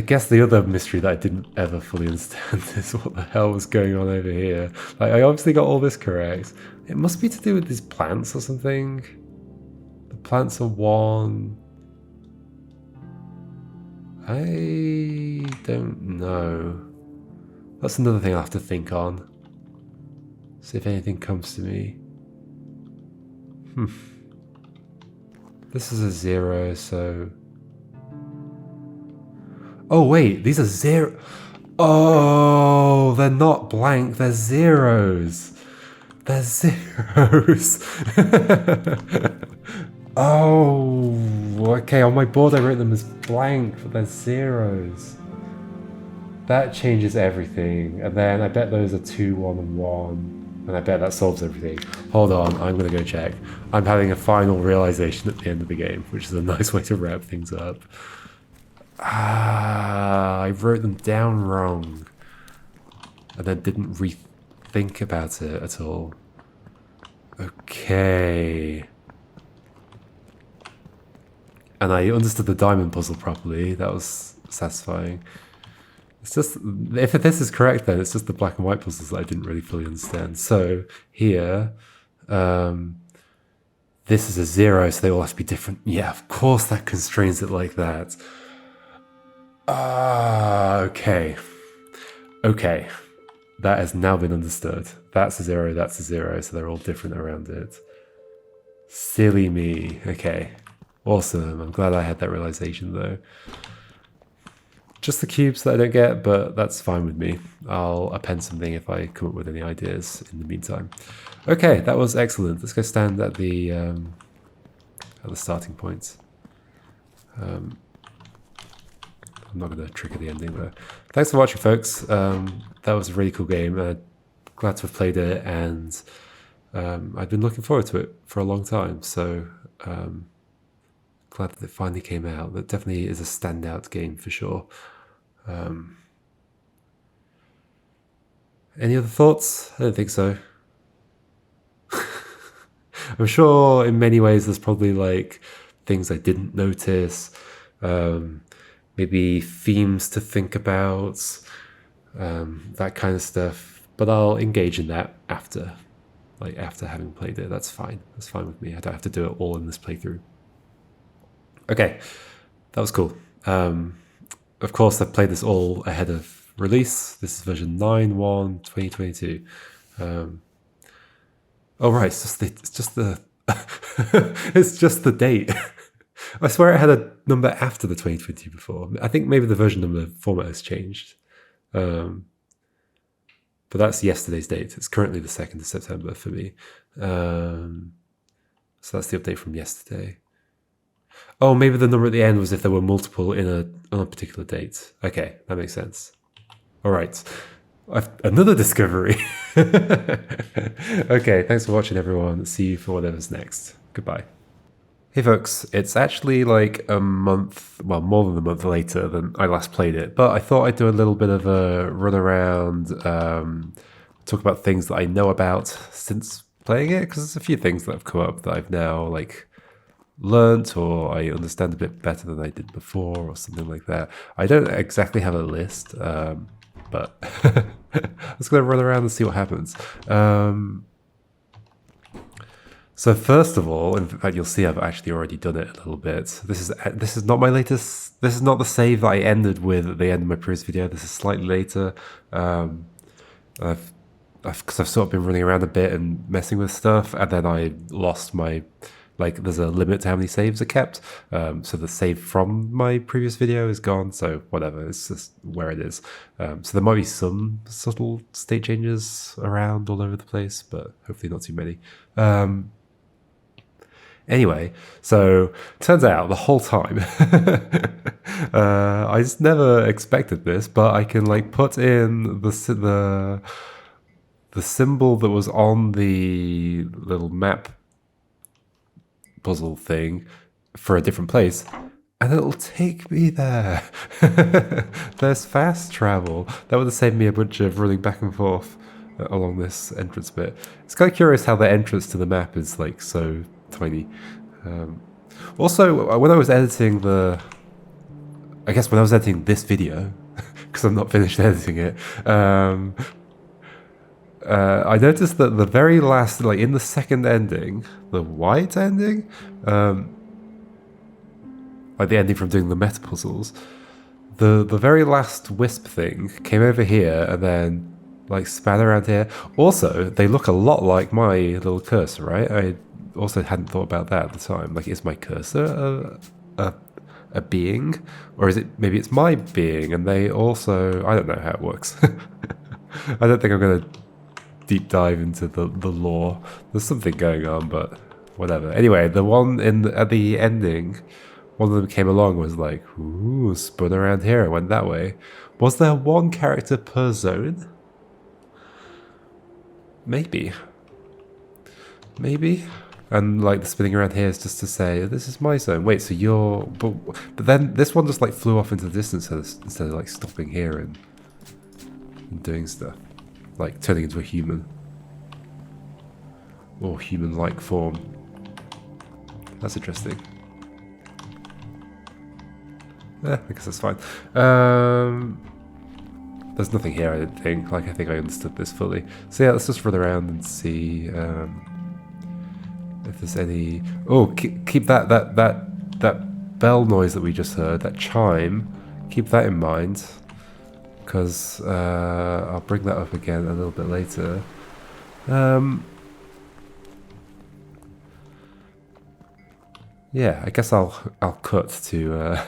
guess the other mystery that I didn't ever fully understand is what the hell was going on over here. Like, I obviously got all this correct. It must be to do with these plants or something. The plants are one. I don't know. That's another thing I'll have to think on. See if anything comes to me. This is a 0, so... Oh wait, these are 0. Oh, they're not blank, they're zeros. They're zeros. Oh, okay, on my board I wrote them as blank, but they're zeros. That changes everything. And then I bet those are 2, 1, and 1. And I bet that solves everything. Hold on, I'm gonna go check. I'm having a final realization at the end of the game, which is a nice way to wrap things up. Ah, I wrote them down wrong. And then didn't rethink about it at all. Okay. And I understood the diamond puzzle properly. That was satisfying. It's just, if this is correct then, it's just the black and white puzzles that I didn't really fully understand. So, here, this is a 0, so they all have to be different. Yeah, of course that constrains it like that. Okay. Okay. That has now been understood. That's a 0, that's a 0, so they're all different around it. Silly me. Okay. Awesome. I'm glad I had that realization though. Just the cubes that I don't get, but that's fine with me. I'll append something if I come up with any ideas in the meantime. Okay, that was excellent. Let's go stand at the starting point. I'm not going to trigger the ending though. Thanks for watching, folks. That was a really cool game. Glad to have played it, and I've been looking forward to it for a long time. So glad that it finally came out. That definitely is a standout game for sure. Any other thoughts? I don't think so. I'm sure in many ways there's probably like things I didn't notice. Maybe themes to think about, that kind of stuff. But I'll engage in that after having played it. That's fine. That's fine with me. I don't have to do it all in this playthrough. Okay, that was cool. Of course, I played this all ahead of release. This is version 9.1.2022. Oh right, it's just the it's just the date. I swear it had a number after the 2020 before. I think maybe the version number format has changed. But that's yesterday's date. It's currently the 2nd of September for me. So that's the update from yesterday. Oh, maybe the number at the end was if there were multiple on a particular date. Okay, that makes sense. All right. Another discovery. Okay, thanks for watching, everyone. See you for whatever's next. Goodbye. Hey folks, it's actually like a month, well, more than a month later than I last played it, but I thought I'd do a little bit of a run around, talk about things that I know about since playing it, because there's a few things that have come up that I've now like learnt or I understand a bit better than I did before or something like that. I don't exactly have a list, but I'm just going to run around and see what happens. So first of all, in fact, you'll see I've actually already done it a little bit. This is not my latest. This is not the save that I ended with at the end of my previous video. This is slightly later. Because I've sort of been running around a bit and messing with stuff, and then I lost my like there's a limit to how many saves are kept. So the save from my previous video is gone. So whatever, it's just where it is. So there might be some subtle state changes around all over the place, but hopefully not too many. Anyway, so turns out the whole time, I just never expected this, but I can like put in the symbol that was on the little map puzzle thing for a different place, and it'll take me there. There's fast travel. That would have saved me a bunch of running back and forth along this entrance bit. It's kind of curious how the entrance to the map is like so tiny. Also, when I was editing I guess when I was editing this video, because I'm not finished editing it, I noticed that the very last, like in the second ending, the white ending, like the ending from doing the meta puzzles, the very last wisp thing came over here and then like span around here. Also, they look a lot like my little cursor, right? I also hadn't thought about that at the time. Like, is my cursor a being, or is it maybe it's my being? And they also, I don't know how it works. I don't think I'm gonna deep dive into the lore. There's something going on, but whatever. Anyway, the one at the ending, one of them came along, was like, ooh, spun around here, it went that way. Was there one character per zone? Maybe. And like the spinning around here is just to say, this is my zone. Wait, so you're... But then this one just like flew off into the distance instead of like stopping here and doing stuff. Like turning into a human. Or human-like form. That's interesting. I guess that's fine. There's nothing here, I didn't think. Like, I think I understood this fully. So yeah, let's just run around and see if there's any... Oh, keep that bell noise that we just heard, that chime. Keep that in mind, because I'll bring that up again a little bit later. Yeah, I guess I'll cut to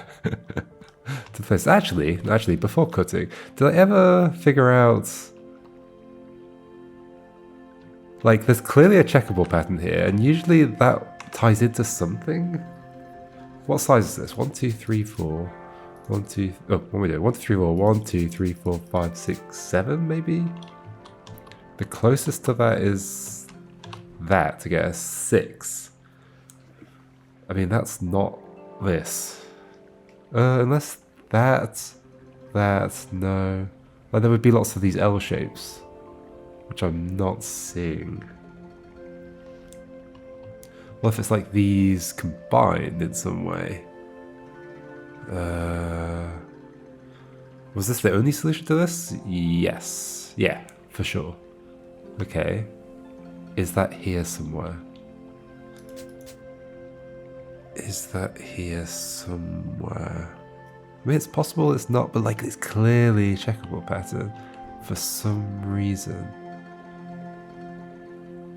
to this. Actually, before cutting, did I ever figure out? Like, there's clearly a checkerboard pattern here, and usually that ties into something. What size is this? 1, 2, 3, 4. 1, 2. Oh, what are we doing? 1, 2, 3, 4. 1, 2, 3, 4, 5, 6, 7, maybe. The closest to that is that to get a 6. I mean, that's not this. Unless that, no. Like, there would be lots of these L shapes, which I'm not seeing. Well, if it's like these combined in some way. Was this the only solution to this? Yes. Yeah, for sure. Okay. Is that here somewhere? Is that here somewhere? I mean, it's possible it's not, but like, it's clearly a checkerboard pattern for some reason.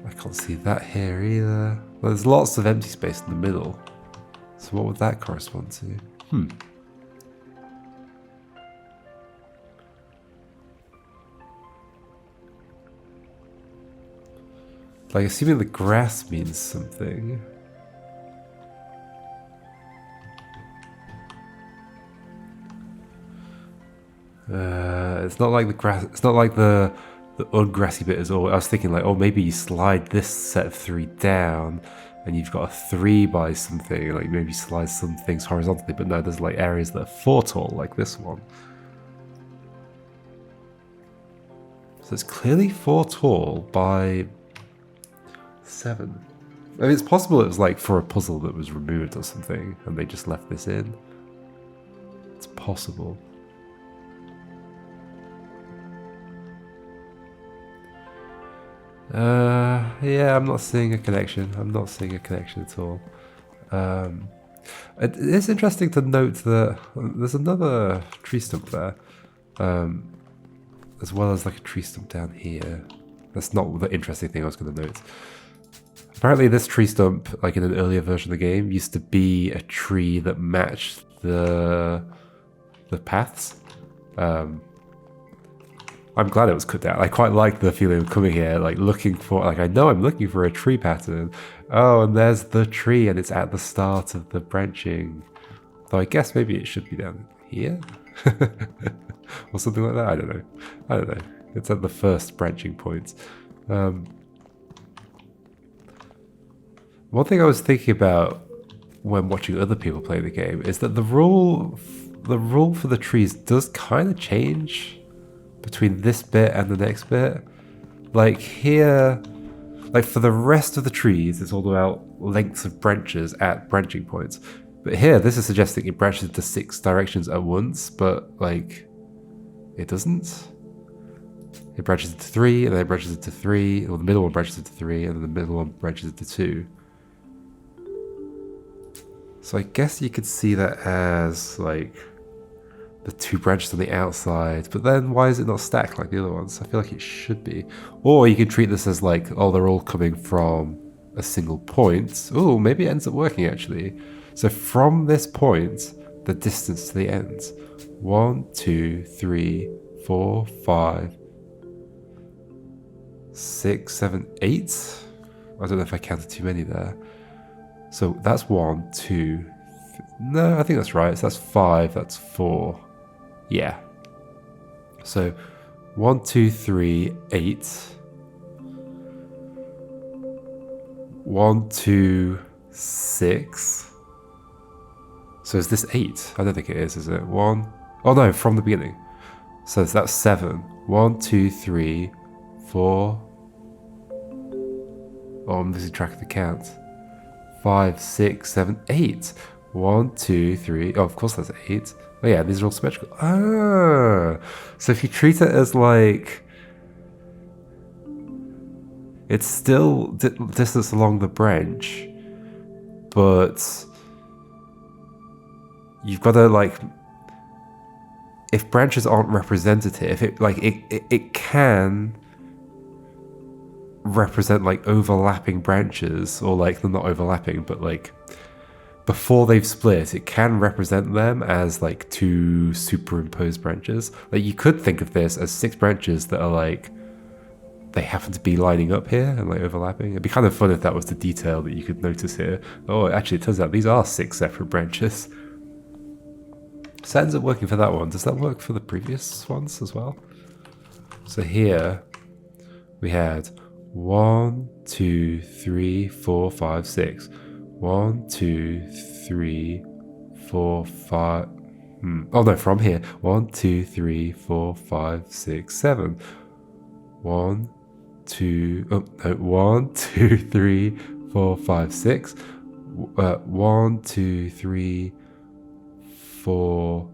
I can't see that here either. Well, there's lots of empty space in the middle. So what would that correspond to? Like, assuming the grass means something. It's not like the grass. It's not like the ungrassy bit is all. I was thinking like, oh, maybe you slide this set of 3 down, and you've got a 3 by something. Like maybe slide some things horizontally, but no, there's like areas that are 4 tall, like this one. So it's clearly 4 tall by 7. I mean, it's possible it was like for a puzzle that was removed or something, and they just left this in. It's possible. Yeah, I'm not seeing a connection. I'm not seeing a connection at all. It is interesting to note that there's another tree stump there, as well as like a tree stump down here. That's not the interesting thing I was going to note. Apparently this tree stump, like in an earlier version of the game, used to be a tree that matched the paths. I'm glad it was cut down. I quite like the feeling of coming here, like looking for, like I know I'm looking for a tree pattern. Oh, and there's the tree and it's at the start of the branching. Though I guess maybe it should be down here? Or something like that, I don't know. I don't know. It's at the first branching point. One thing I was thinking about when watching other people play the game is that the rule for the trees does kind of change between this bit and the next bit. Like here, like for the rest of the trees, it's all about lengths of branches at branching points. But here, this is suggesting it branches into 6 directions at once, but like, it doesn't. It branches into 3, and then it branches into 3, or the middle one branches into 3, and then the middle one branches into 2. So I guess you could see that as like the 2 branches on the outside, but then why is it not stacked like the other ones? I feel like it should be. Or you could treat this as like, oh, they're all coming from a single point. Oh, maybe it ends up working actually. So from this point, the distance to the ends. 1, 2, 3, 4, 5, 6, 7, 8. I don't know if I counted too many there. So that's 1, 2. No, I think that's right. So that's 5. That's 4. Yeah. So 1, 2, 3, 8. 1, 2, 6. So is this 8? I don't think it is it? 1. Oh no, from the beginning. So that's 7. 1, 2, 3, 4. Oh, I'm losing track of the count. 5, 6, 7, 8. 1, 2, 3. Oh, of course that's 8. Oh yeah, these are all symmetrical. Ah, so if you treat it as like, it's still distance along the branch, but you've got to like, if branches aren't representative, it can represent like overlapping branches, or like they're not overlapping, but like before they've split, it can represent them as like 2 superimposed branches. Like you could think of this as 6 branches that are like, they happen to be lining up here and like overlapping. It'd be kind of fun if that was the detail that you could notice here. Oh, actually it turns out these are 6 separate branches. So that ends up working for that one. Does that work for the previous ones as well? So here we had 1, 2, 3, 4, 5, 6. 1, 2, 3, 4, 5. Oh no, from here. 1, 2, 3, 4, 5, 6, 7. 1, 2. Oh no. 1, 2, 3, 4, 5, 6. 1, 2, 3, 4,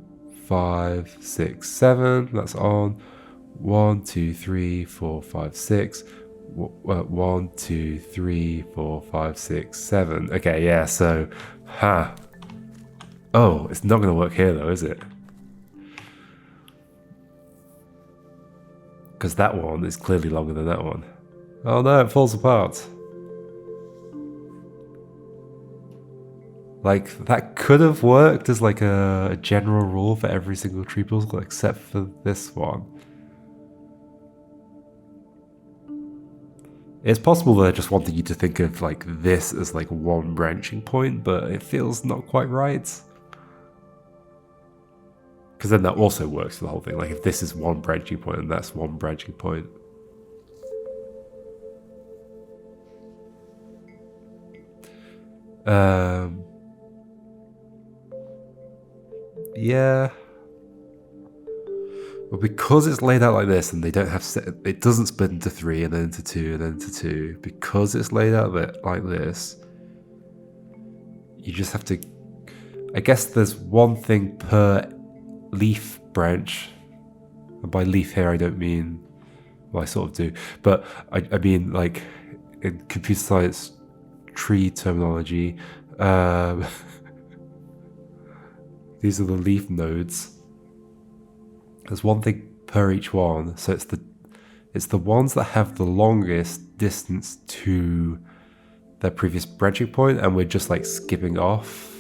5, 6, 7. That's on. 1, 2, 3, 4, 5, 6. 1, 2, 3, 4, 5, 6, 7. Okay, yeah, so, oh, it's not going to work here though, is it? Because that one is clearly longer than that one. Oh no, it falls apart. Like, that could have worked as like a general rule for every single tree puzzle except for this one. It's possible they're just wanting you to think of like this as like one branching point, but it feels not quite right. Because then that also works for the whole thing. Like if this is one branching point and that's one branching point. Yeah. But because it's laid out like this and they don't have it doesn't split into 3 and then into 2 and then into 2, because it's laid out like this, you just have to, I guess there's one thing per leaf branch. And by leaf here I don't mean, well I sort of do, but I mean like in computer science tree terminology, these are the leaf nodes. There's one thing per each one, so it's the ones that have the longest distance to their previous branching point, and we're just like skipping off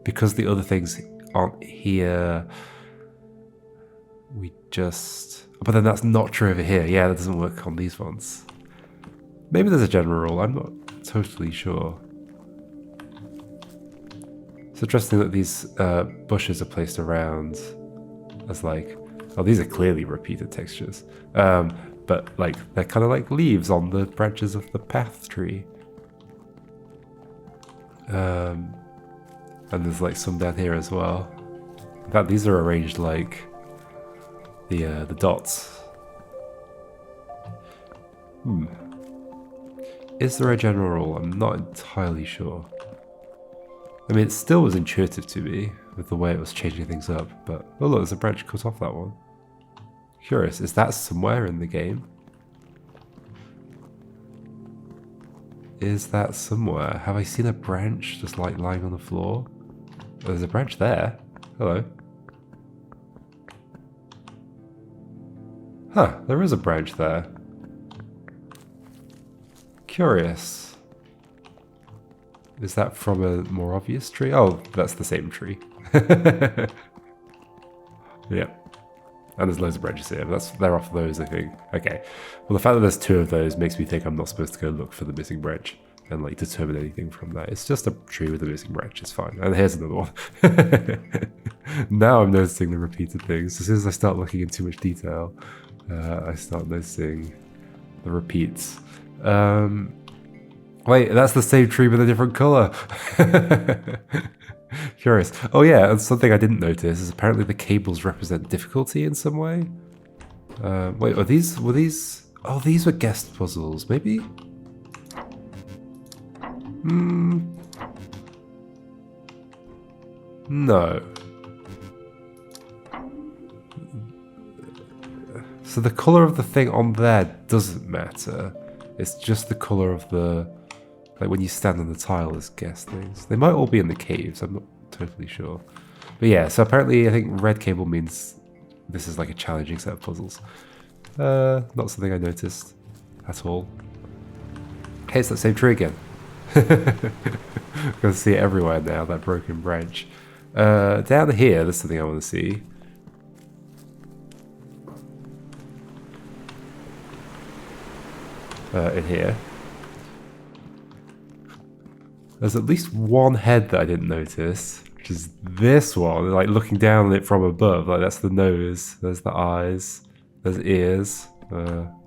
because the other things aren't here. We just, but then that's not true over here. Yeah, that doesn't work on these ones. Maybe there's a general rule. I'm not totally sure. It's interesting that these bushes are placed around as like, oh, these are clearly repeated textures. But like they're kind of like leaves on the branches of the path tree. And there's like some down here as well. In fact, these are arranged like the dots. Is there a general rule? I'm not entirely sure. I mean, it still was intuitive to me with the way it was changing things up, but oh look, there's a branch cut off that one. Curious, is that somewhere in the game? Is that somewhere? Have I seen a branch just like lying on the floor? Oh, there's a branch there. Hello. Huh, there is a branch there. Curious. Is that from a more obvious tree? Oh, that's the same tree. Yeah. And there's loads of branches here, but they're off those, I think. Okay. Well, the fact that there's two of those makes me think I'm not supposed to go look for the missing branch and like determine anything from that. It's just a tree with a missing branch, it's fine. And here's another one. Now I'm noticing the repeated things. As soon as I start looking in too much detail, I start noticing the repeats. Wait, that's the same tree with a different color. Curious. Oh yeah, and something I didn't notice is apparently the cables represent difficulty in some way. Wait, were these? Oh, these were guessed puzzles, maybe? No. So the color of the thing on there doesn't matter. It's just the color of the, like when you stand on the tile as guess things. They might all be in the caves, I'm not totally sure. But yeah, so apparently I think red cable means this is like a challenging set of puzzles. Not something I noticed at all. Hey, it's that same tree again. Gonna see it everywhere now, that broken branch. Down here, there's something I want to see. In here. There's at least one head that I didn't notice, which is this one, like looking down on it from above. Like that's the nose, there's the eyes, there's ears.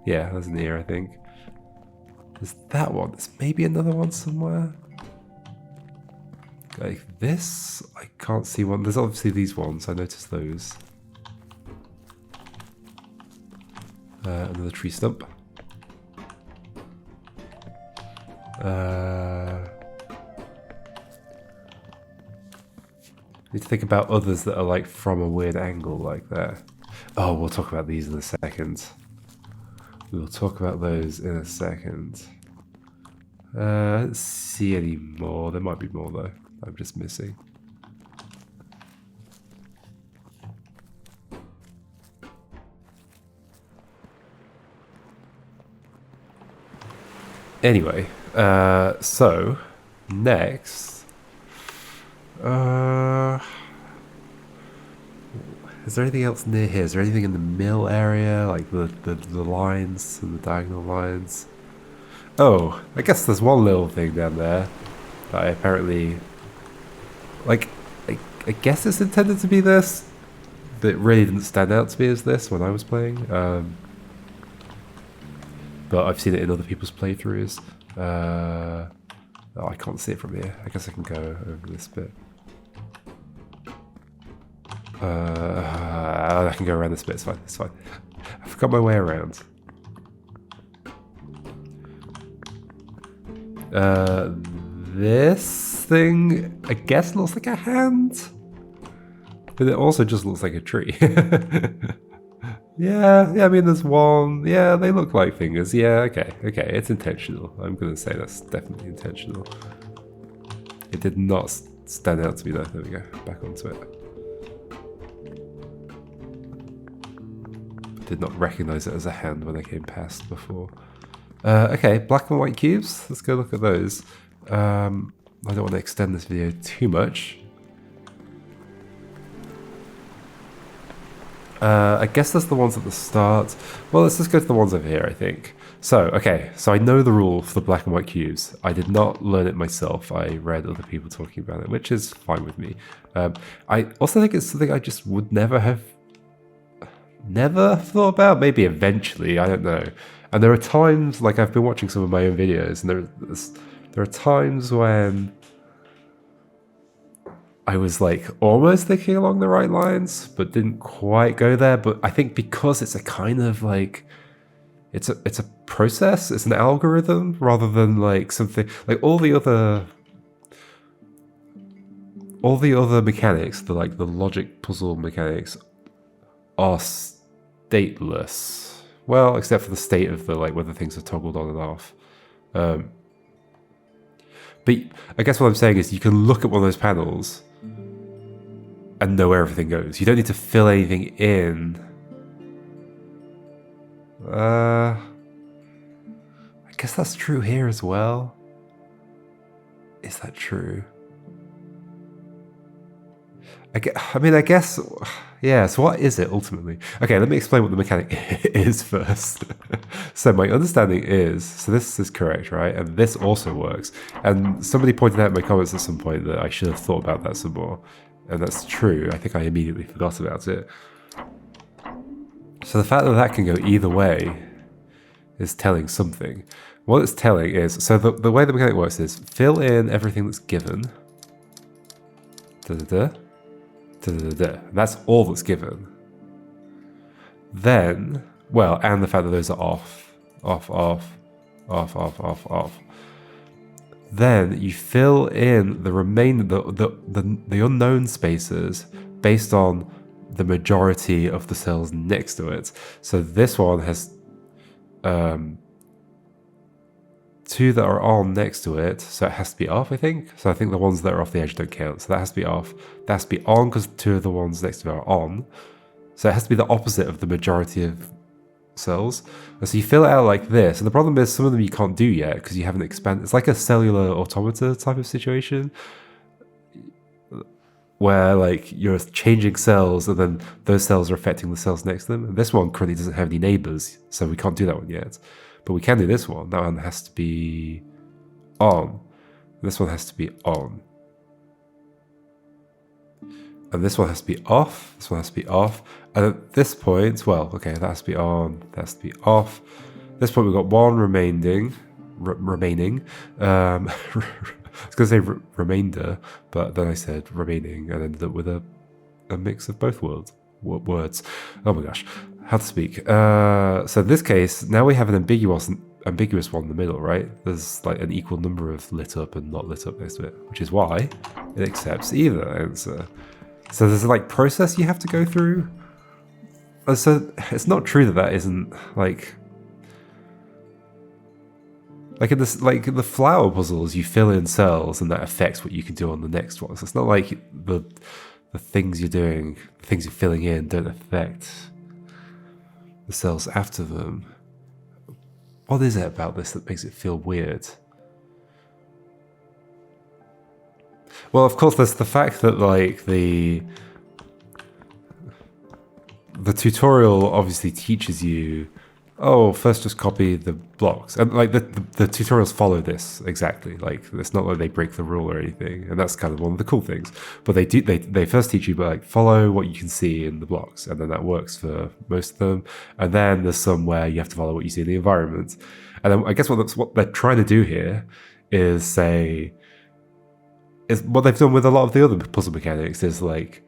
Yeah, there's an ear, I think. There's that one. There's maybe another one somewhere. Like this, I can't see one. There's obviously these ones, I noticed those. Another tree stump. Need to think about others that are like from a weird angle like that. Oh, we'll talk about these in a second. We'll talk about those in a second. I don't see any more. There might be more though. I'm just missing. Anyway, so next, is there anything else near here? Is there anything in the mill area, like the lines and the diagonal lines? Oh, I guess there's one little thing down there that I apparently, like, I guess it's intended to be this, but it really didn't stand out to me as this when I was playing. But I've seen it in other people's playthroughs. Oh, I can't see it from here. I guess I can go over this bit. I can go around this bit. It's fine. It's fine. I forgot my way around. This thing, I guess, looks like a hand, but it also just looks like a tree. Yeah, I mean, there's one. Yeah, they look like fingers. Yeah, okay, it's intentional. I'm gonna say that's definitely intentional. It did not stand out to me though. There we go, back onto it. Did not recognize it as a hand when I came past before. Okay, black and white cubes. Let's go look at those. I don't want to extend this video too much. I guess that's the ones at the start. Well, let's just go to the ones over here, I think. So, okay, so I know the rule for the black and white cubes. I did not learn it myself. I read other people talking about it, which is fine with me. I also think it's something I just would never thought about. Maybe eventually, I don't know. And there are times, like I've been watching some of my own videos, and there are times when I was like almost thinking along the right lines, but didn't quite go there. But I think because it's a kind of like, it's a process, it's an algorithm rather than like something like all the other mechanics, the logic puzzle mechanics are stateless. Well, except for the state of the like whether things are toggled on and off. But I guess what I'm saying is you can look at one of those panels and know where everything goes. You don't need to fill anything in. I guess that's true here as well. Is that true? I guess, yeah, so what is it ultimately? Okay, let me explain what the mechanic is first. So my understanding is, so this is correct, right? And this also works. And somebody pointed out in my comments at some point that I should have thought about that some more. And that's true. I think I immediately forgot about it. So the fact that that can go either way is telling something. What it's telling is, so the way the mechanic works is fill in everything that's given. Da-da-da. Da-da-da-da. That's all that's given. Then, well, and the fact that those are off. Then you fill in the remainder, the unknown spaces based on the majority of the cells next to it. So this one has two that are on next to it, so it has to be off, I think. So I think the ones that are off the edge don't count. So that has to be off. That has to be on because two of the ones next to it are on. So it has to be the opposite of the majority of cells. And so you fill it out like this. And the problem is some of them you can't do yet because you haven't expanded. It's like a cellular automata type of situation where like you're changing cells and then those cells are affecting the cells next to them. And this one currently doesn't have any neighbors, so we can't do that one yet. But we can do this one. That one has to be on. This one has to be on. And this one has to be off. This one has to be off. And at this point, well, okay, that has to be on. That has to be off. At this point, we've got one remaining. I was going to say remainder, but then I said remaining and ended up with a mix of both words. Oh my gosh, how to speak. So in this case, now we have an ambiguous one in the middle, right? There's like an equal number of lit up and not lit up next to it, which is why it accepts either answer. So there's like process you have to go through. And so it's not true that that isn't like in this, like the flower puzzles, you fill in cells and that affects what you can do on the next one. So it's not like the things you're doing, the things you're filling in don't affect the cells after them. What is it about this that makes it feel weird? Well, of course, there's the fact that like the tutorial obviously teaches you, oh, first just copy the blocks. And like the tutorials follow this exactly. Like it's not like they break the rule or anything. And that's kind of one of the cool things. But they first teach you like follow what you can see in the blocks. And then that works for most of them. And then there's some where you have to follow what you see in the environment. And then I guess what they're trying to do here is what they've done with a lot of the other puzzle mechanics is like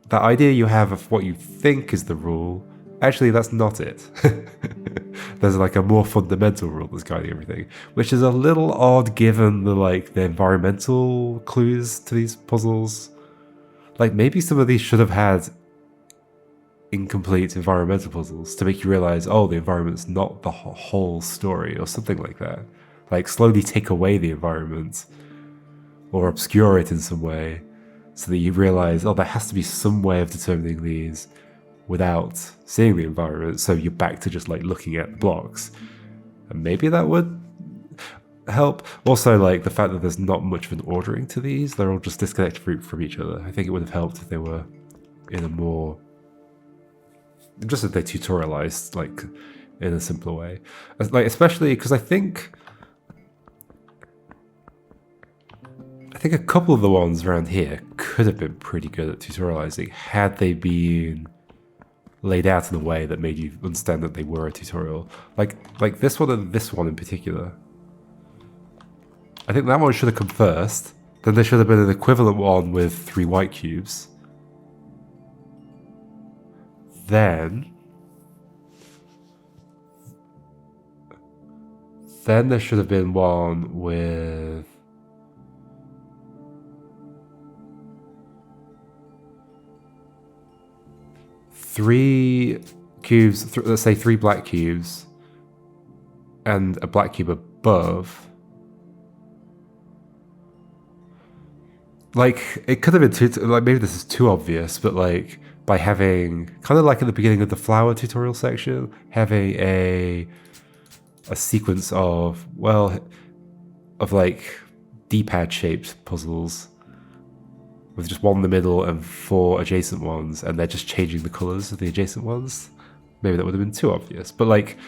that idea you have of what you think is the rule. Actually, that's not it. There's like a more fundamental rule that's guiding everything, which is a little odd given the environmental clues to these puzzles. Like maybe some of these should have had incomplete environmental puzzles to make you realize, oh, the environment's not the whole story or something like that. Like slowly take away the environment or obscure it in some way so that you realize, oh, there has to be some way of determining these without seeing the environment, so you're back to just like looking at the blocks. And maybe that would help. Also, like the fact that there's not much of an ordering to these, they're all just disconnected from each other. I think it would have helped if they were in a more, just if they tutorialized like in a simpler way, like especially because I think a couple of the ones around here could have been pretty good at tutorializing had they been laid out in a way that made you understand that they were a tutorial. Like this one and this one in particular. I think that one should have come first. Then there should have been an equivalent one with 3 white cubes. Then there should have been one with three cubes, let's say 3 black cubes, and a black cube above. Like, it could have been too, like, maybe this is too obvious, but like, by having, kind of like at the beginning of the flower tutorial section, having a sequence of, well, of like D-pad shaped puzzles with just one in the middle and 4 adjacent ones, and they're just changing the colors of the adjacent ones. Maybe that would have been too obvious, but like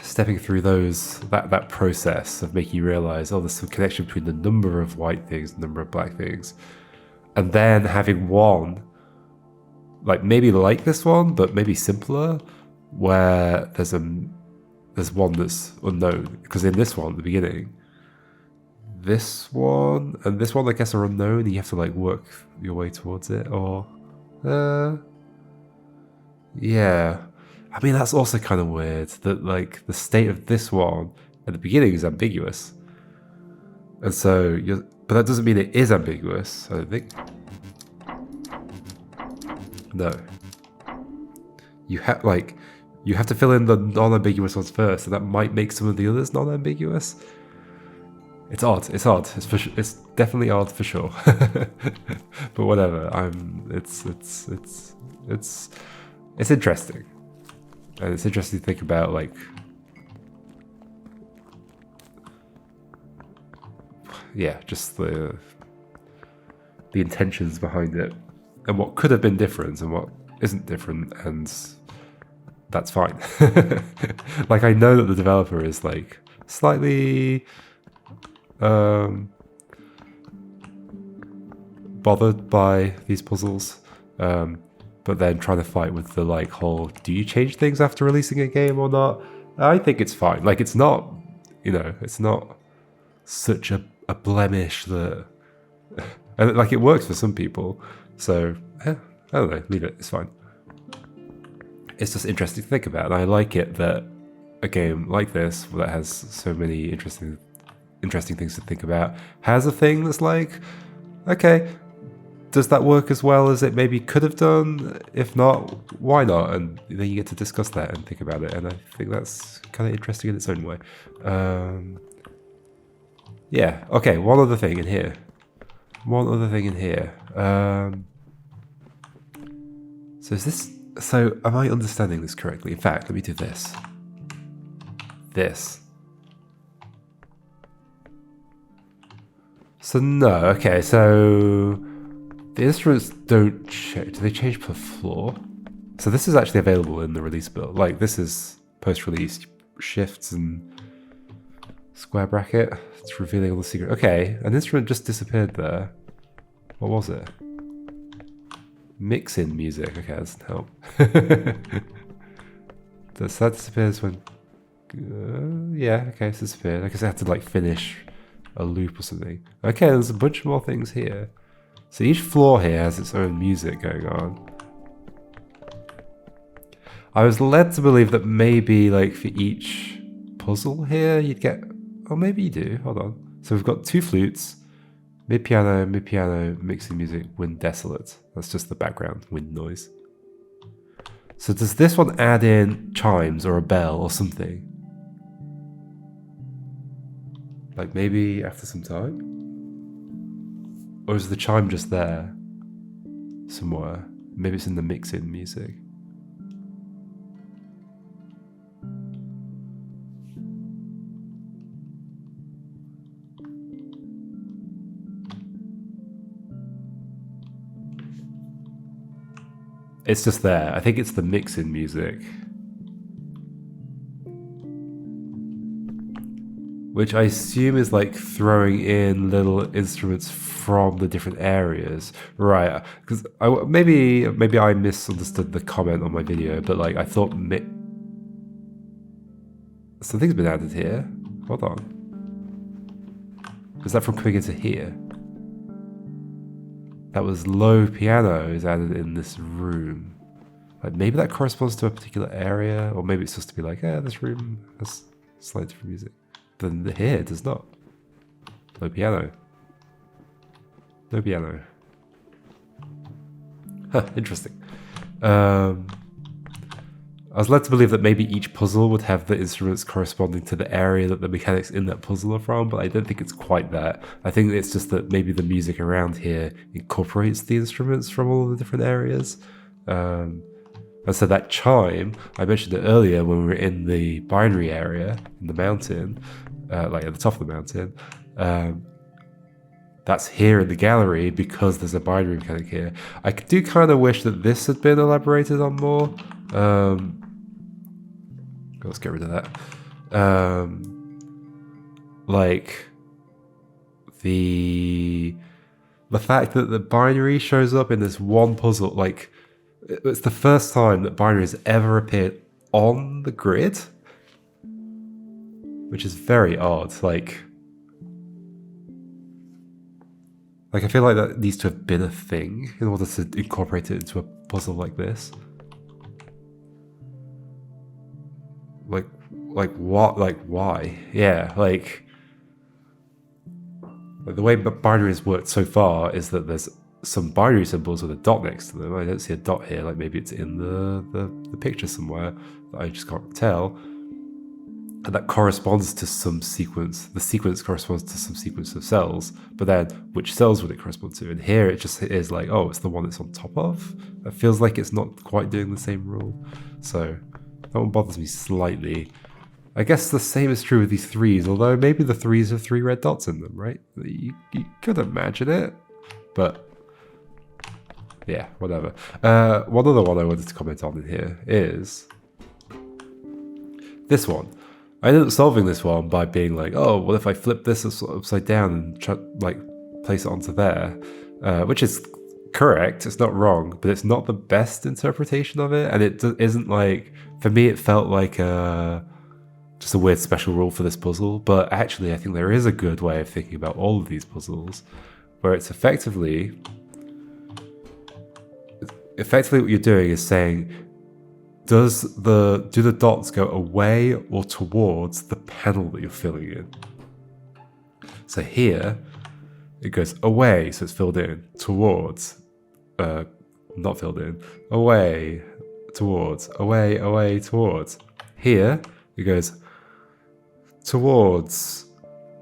stepping through that process of making you realize, oh, there's some connection between the number of white things and the number of black things, and then having one like maybe like this one but maybe simpler, where there's one that's unknown, because in this one at the beginning, this one and this one I guess are unknown, and you have to like work your way towards it, or yeah, I mean that's also kind of weird that like the state of this one at the beginning is ambiguous, and so but that doesn't mean it is ambiguous, I don't think. No, you have to fill in the non-ambiguous ones first, and that might make some of the others non-ambiguous. It's odd. It's definitely odd for sure. But whatever. It's interesting, and it's interesting to think about, like, yeah, just the intentions behind it, and what could have been different and what isn't different, and that's fine. Like, I know that the developer is like slightly bothered by these puzzles, but then trying to fight with the like whole, do you change things after releasing a game or not? I think it's fine. Like, it's not, it's not such a blemish that and like it works for some people, so I don't know, leave it, it's fine. It's just interesting to think about, and I like it that a game like this that has so many interesting things to think about has a thing that's like, okay, does that work as well as it maybe could have done? If not, why not? And then you get to discuss that and think about it, and I think that's kind of interesting in its own way. Yeah, okay, one other thing in here. So am I understanding this correctly? In fact, let me do this. So no, okay, so the instruments don't change. Do they change per floor? So this is actually available in the release build. Like, this is post-release shifts and square bracket. It's revealing all the secret. Okay, an instrument just disappeared there. What was it? Mix-in music. Okay, that doesn't help. That disappears when... yeah, okay, it's disappeared. I guess I had to like finish a loop or something. Okay, there's a bunch more things here. So each floor here has its own music going on. I was led to believe that maybe like for each puzzle here you'd get... Oh, maybe you do. Hold on. So we've got 2 flutes. Mid-piano, mixing music, wind desolate. That's just the background wind noise. So does this one add in chimes or a bell or something? Like maybe after some time? Or is the chime just there somewhere? Maybe it's in the mix-in music. It's just there. I think it's the mix-in music. Which I assume is like throwing in little instruments from the different areas. Right. Because maybe I misunderstood the comment on my video, but like I thought something's been added here. Hold on. Is that from coming into here? That was low piano is added in this room. Like maybe that corresponds to a particular area, or maybe it's just to be like, yeah, this room has slightly different music. Then here it does not. No piano. No piano. Huh, interesting. I was led to believe that maybe each puzzle would have the instruments corresponding to the area that the mechanics in that puzzle are from, but I don't think it's quite that. I think it's just that maybe the music around here incorporates the instruments from all of the different areas. And so that chime, I mentioned it earlier when we were in the binary area, in the mountain, like at the top of the mountain, that's here in the gallery because there's a binary mechanic here. I do kind of wish that this had been elaborated on more. Let's get rid of that. Like the fact that the binary shows up in this one puzzle, like it's the first time that binary has ever appeared on the grid, which is very odd. Like I feel like that needs to have been a thing in order to incorporate it into a puzzle like this. Like what? Like why? Yeah, like the way binaries worked so far is that there's some binary symbols with a dot next to them. I don't see a dot here. Like maybe it's in the picture somewhere that I just can't tell. And that corresponds to some sequence. The sequence corresponds to some sequence of cells, but then which cells would it correspond to? And here it just is like, oh, it's the one it's on top of. It feels like it's not quite doing the same rule. So that one bothers me slightly. I guess the same is true with these threes, although maybe the threes have 3 red dots in them, right? You could imagine it, but yeah, whatever. One other one I wanted to comment on in here is this one. I ended up solving this one by being like, oh, what if I flip this upside down and try, like place it onto there, which is correct. It's not wrong, but it's not the best interpretation of it, and it isn't like, for me, it felt like just a weird special rule for this puzzle. But actually, I think there is a good way of thinking about all of these puzzles, where it's effectively what you're doing is saying, do the dots go away or towards the panel that you're filling in? So here, it goes away, so it's filled in, towards, not filled in, away, towards, away, towards. Here, it goes towards,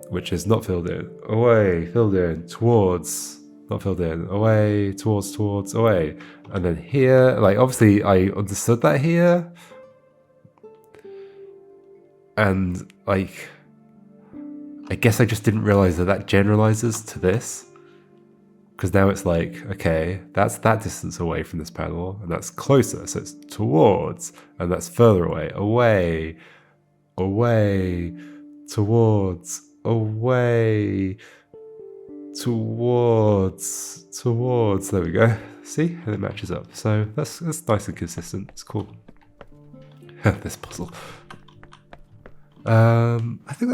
which is not filled in, away, filled in, towards, not filled in, away, towards, away. And then here, like obviously I understood that here. And like, I guess I just didn't realize that generalizes to this. Because now it's like, okay, that's that distance away from this panel, and that's closer, so it's towards, and that's further away, away, towards, away, towards, there we go. See? And it matches up. So that's nice and consistent. It's cool. This puzzle. I think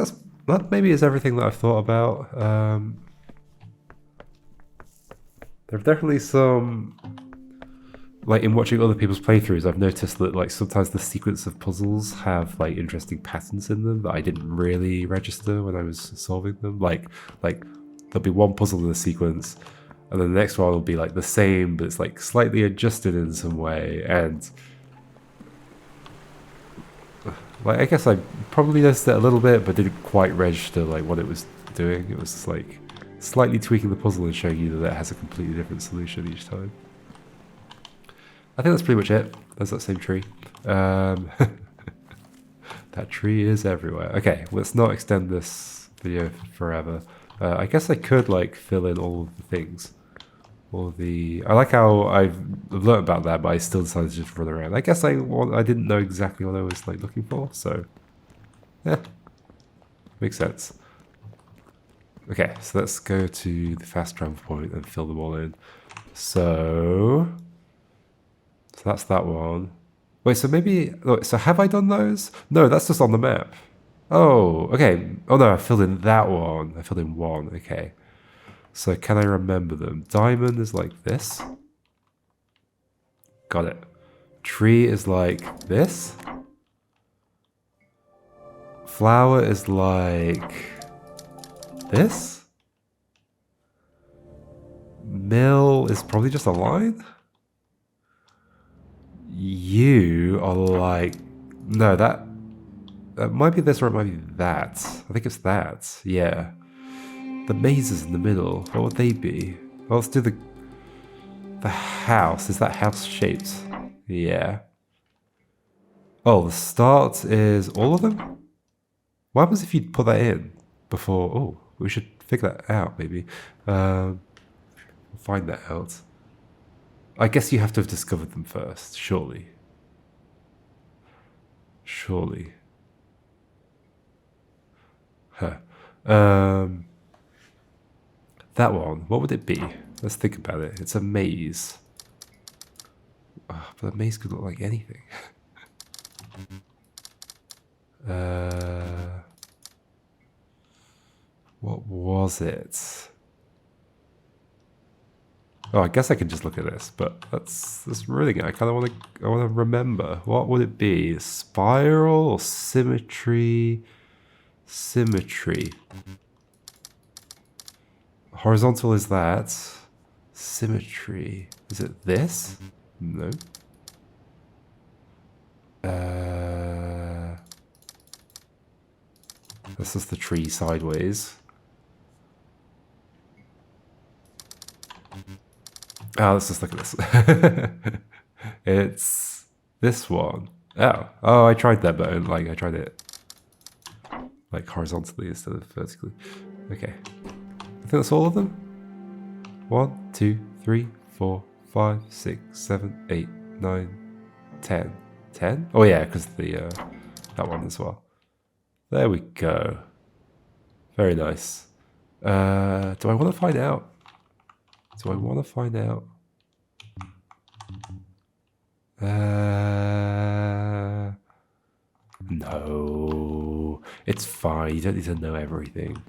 that maybe is everything that I've thought about. There are definitely some, like in watching other people's playthroughs, I've noticed that like sometimes the sequence of puzzles have like interesting patterns in them that I didn't really register when I was solving them. Like there'll be one puzzle in a sequence, and then the next one will be like the same, but it's like slightly adjusted in some way. And like I guess I probably noticed it a little bit, but didn't quite register like what it was doing. It was just like slightly tweaking the puzzle and showing you that it has a completely different solution each time. I think that's pretty much it. There's that same tree. That tree is everywhere. Okay, let's not extend this video forever. I guess I could like fill in all of the things. Or the... I like how I've learned about that, but I still decided to just run around. I guess I didn't know exactly what I was like looking for, so... Yeah. Makes sense. Okay, so let's go to the fast travel point and fill them all in. So that's that one. Wait, so maybe... So have I done those? No, that's just on the map. Oh, okay. Oh no, I filled in that one. I filled in one, okay. So can I remember them? Diamond is like this. Got it. Tree is like this. Flower is like this. Mill is probably just a line. You are like... No, that might be this or it might be that. I think it's that. Yeah. The mazes in the middle. What would they be? Well, let's do the house. Is that house shaped? Yeah. Oh, the start is all of them? What happens if you put that in before... Oh, we should figure that out, maybe. Find that out. I guess you have to have discovered them first, surely. Surely. Huh. That one, what would it be? Let's think about it. It's a maze. Oh, but a maze could look like anything. What was it? Oh, I guess I can just look at this, but that's really good. I kind of want to remember. What would it be? Spiral or symmetry? Symmetry. Horizontal is that. Symmetry. Is it this? No. This is the tree sideways. Oh, let's just look at this. It's this one. Oh, I tried that, but like I tried it like horizontally instead of vertically. Okay, I think that's all of them. 1, 2, 3, 4, 5, 6, 7, 8, 9, 10. 10? Oh yeah, because the that one as well. There we go. Very nice. Do I want to find out? Do I want to find out? No. It's fine. You don't need to know everything.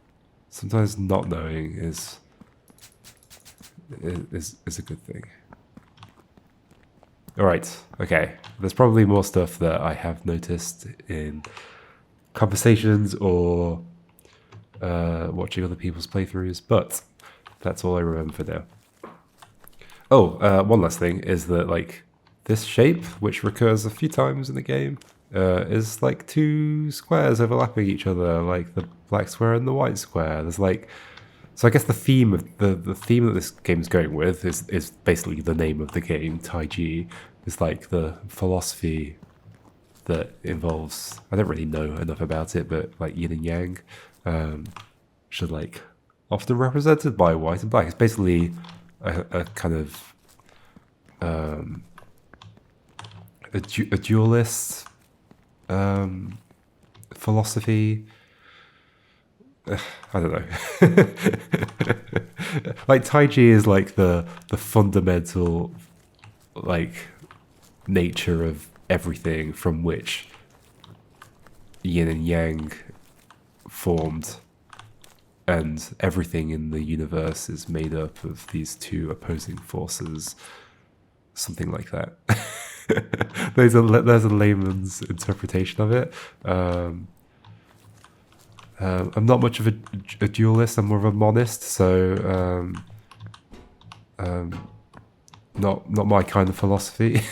Sometimes not knowing is a good thing. Alright, okay. There's probably more stuff that I have noticed in conversations or watching other people's playthroughs, but that's all I remember for now. Oh, one last thing is that like this shape, which recurs a few times in the game, is like two squares overlapping each other, like the black square and the white square. There's like, so I guess the theme of the theme that this game is going with is basically the name of the game, Taiji. It's like the philosophy that involves, I don't really know enough about it, but like yin and yang, should like often represented by white and black. It's basically a kind of a dualist philosophy. I don't know. Like Taiji is like the fundamental like nature of everything from which yin and yang formed, and everything in the universe is made up of these two opposing forces, something like that. There's a layman's interpretation of it. I'm not much of a dualist. I'm more of a monist, so not my kind of philosophy.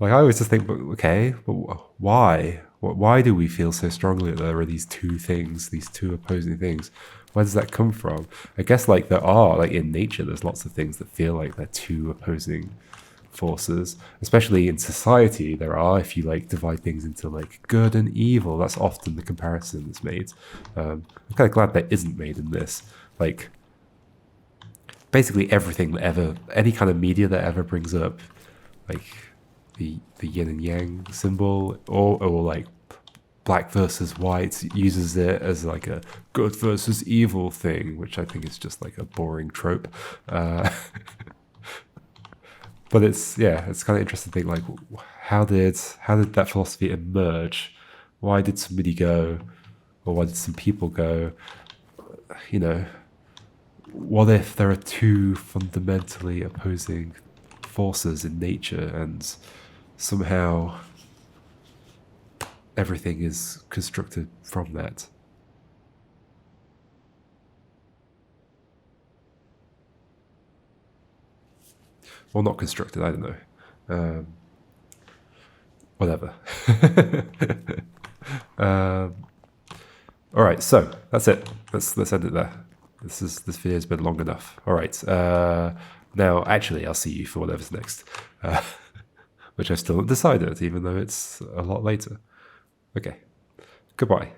Like I always just think, but okay, but why? Why do we feel so strongly that there are these two things, these two opposing things? Where does that come from? I guess like there are, like in nature, there's lots of things that feel like they're two opposing forces. Especially in society, there are, if you like divide things into like good and evil, that's often the comparison that's made. I'm kind of glad that isn't made in this. Like, basically everything that ever, any kind of media that ever brings up like the yin and yang symbol, or like black versus white, uses it as like a good versus evil thing, which I think is just like a boring trope. But it's kind of interesting to think, like, how did that philosophy emerge? Why did somebody go, or why did some people go? You know, what if there are two fundamentally opposing forces in nature, and somehow everything is constructed from that? Well, not constructed, I don't know. Whatever. All right, so that's it. Let's end it there. This video's been long enough. All right. Now, actually, I'll see you for whatever's next, which I still haven't decided, even though it's a lot later. Okay. Goodbye.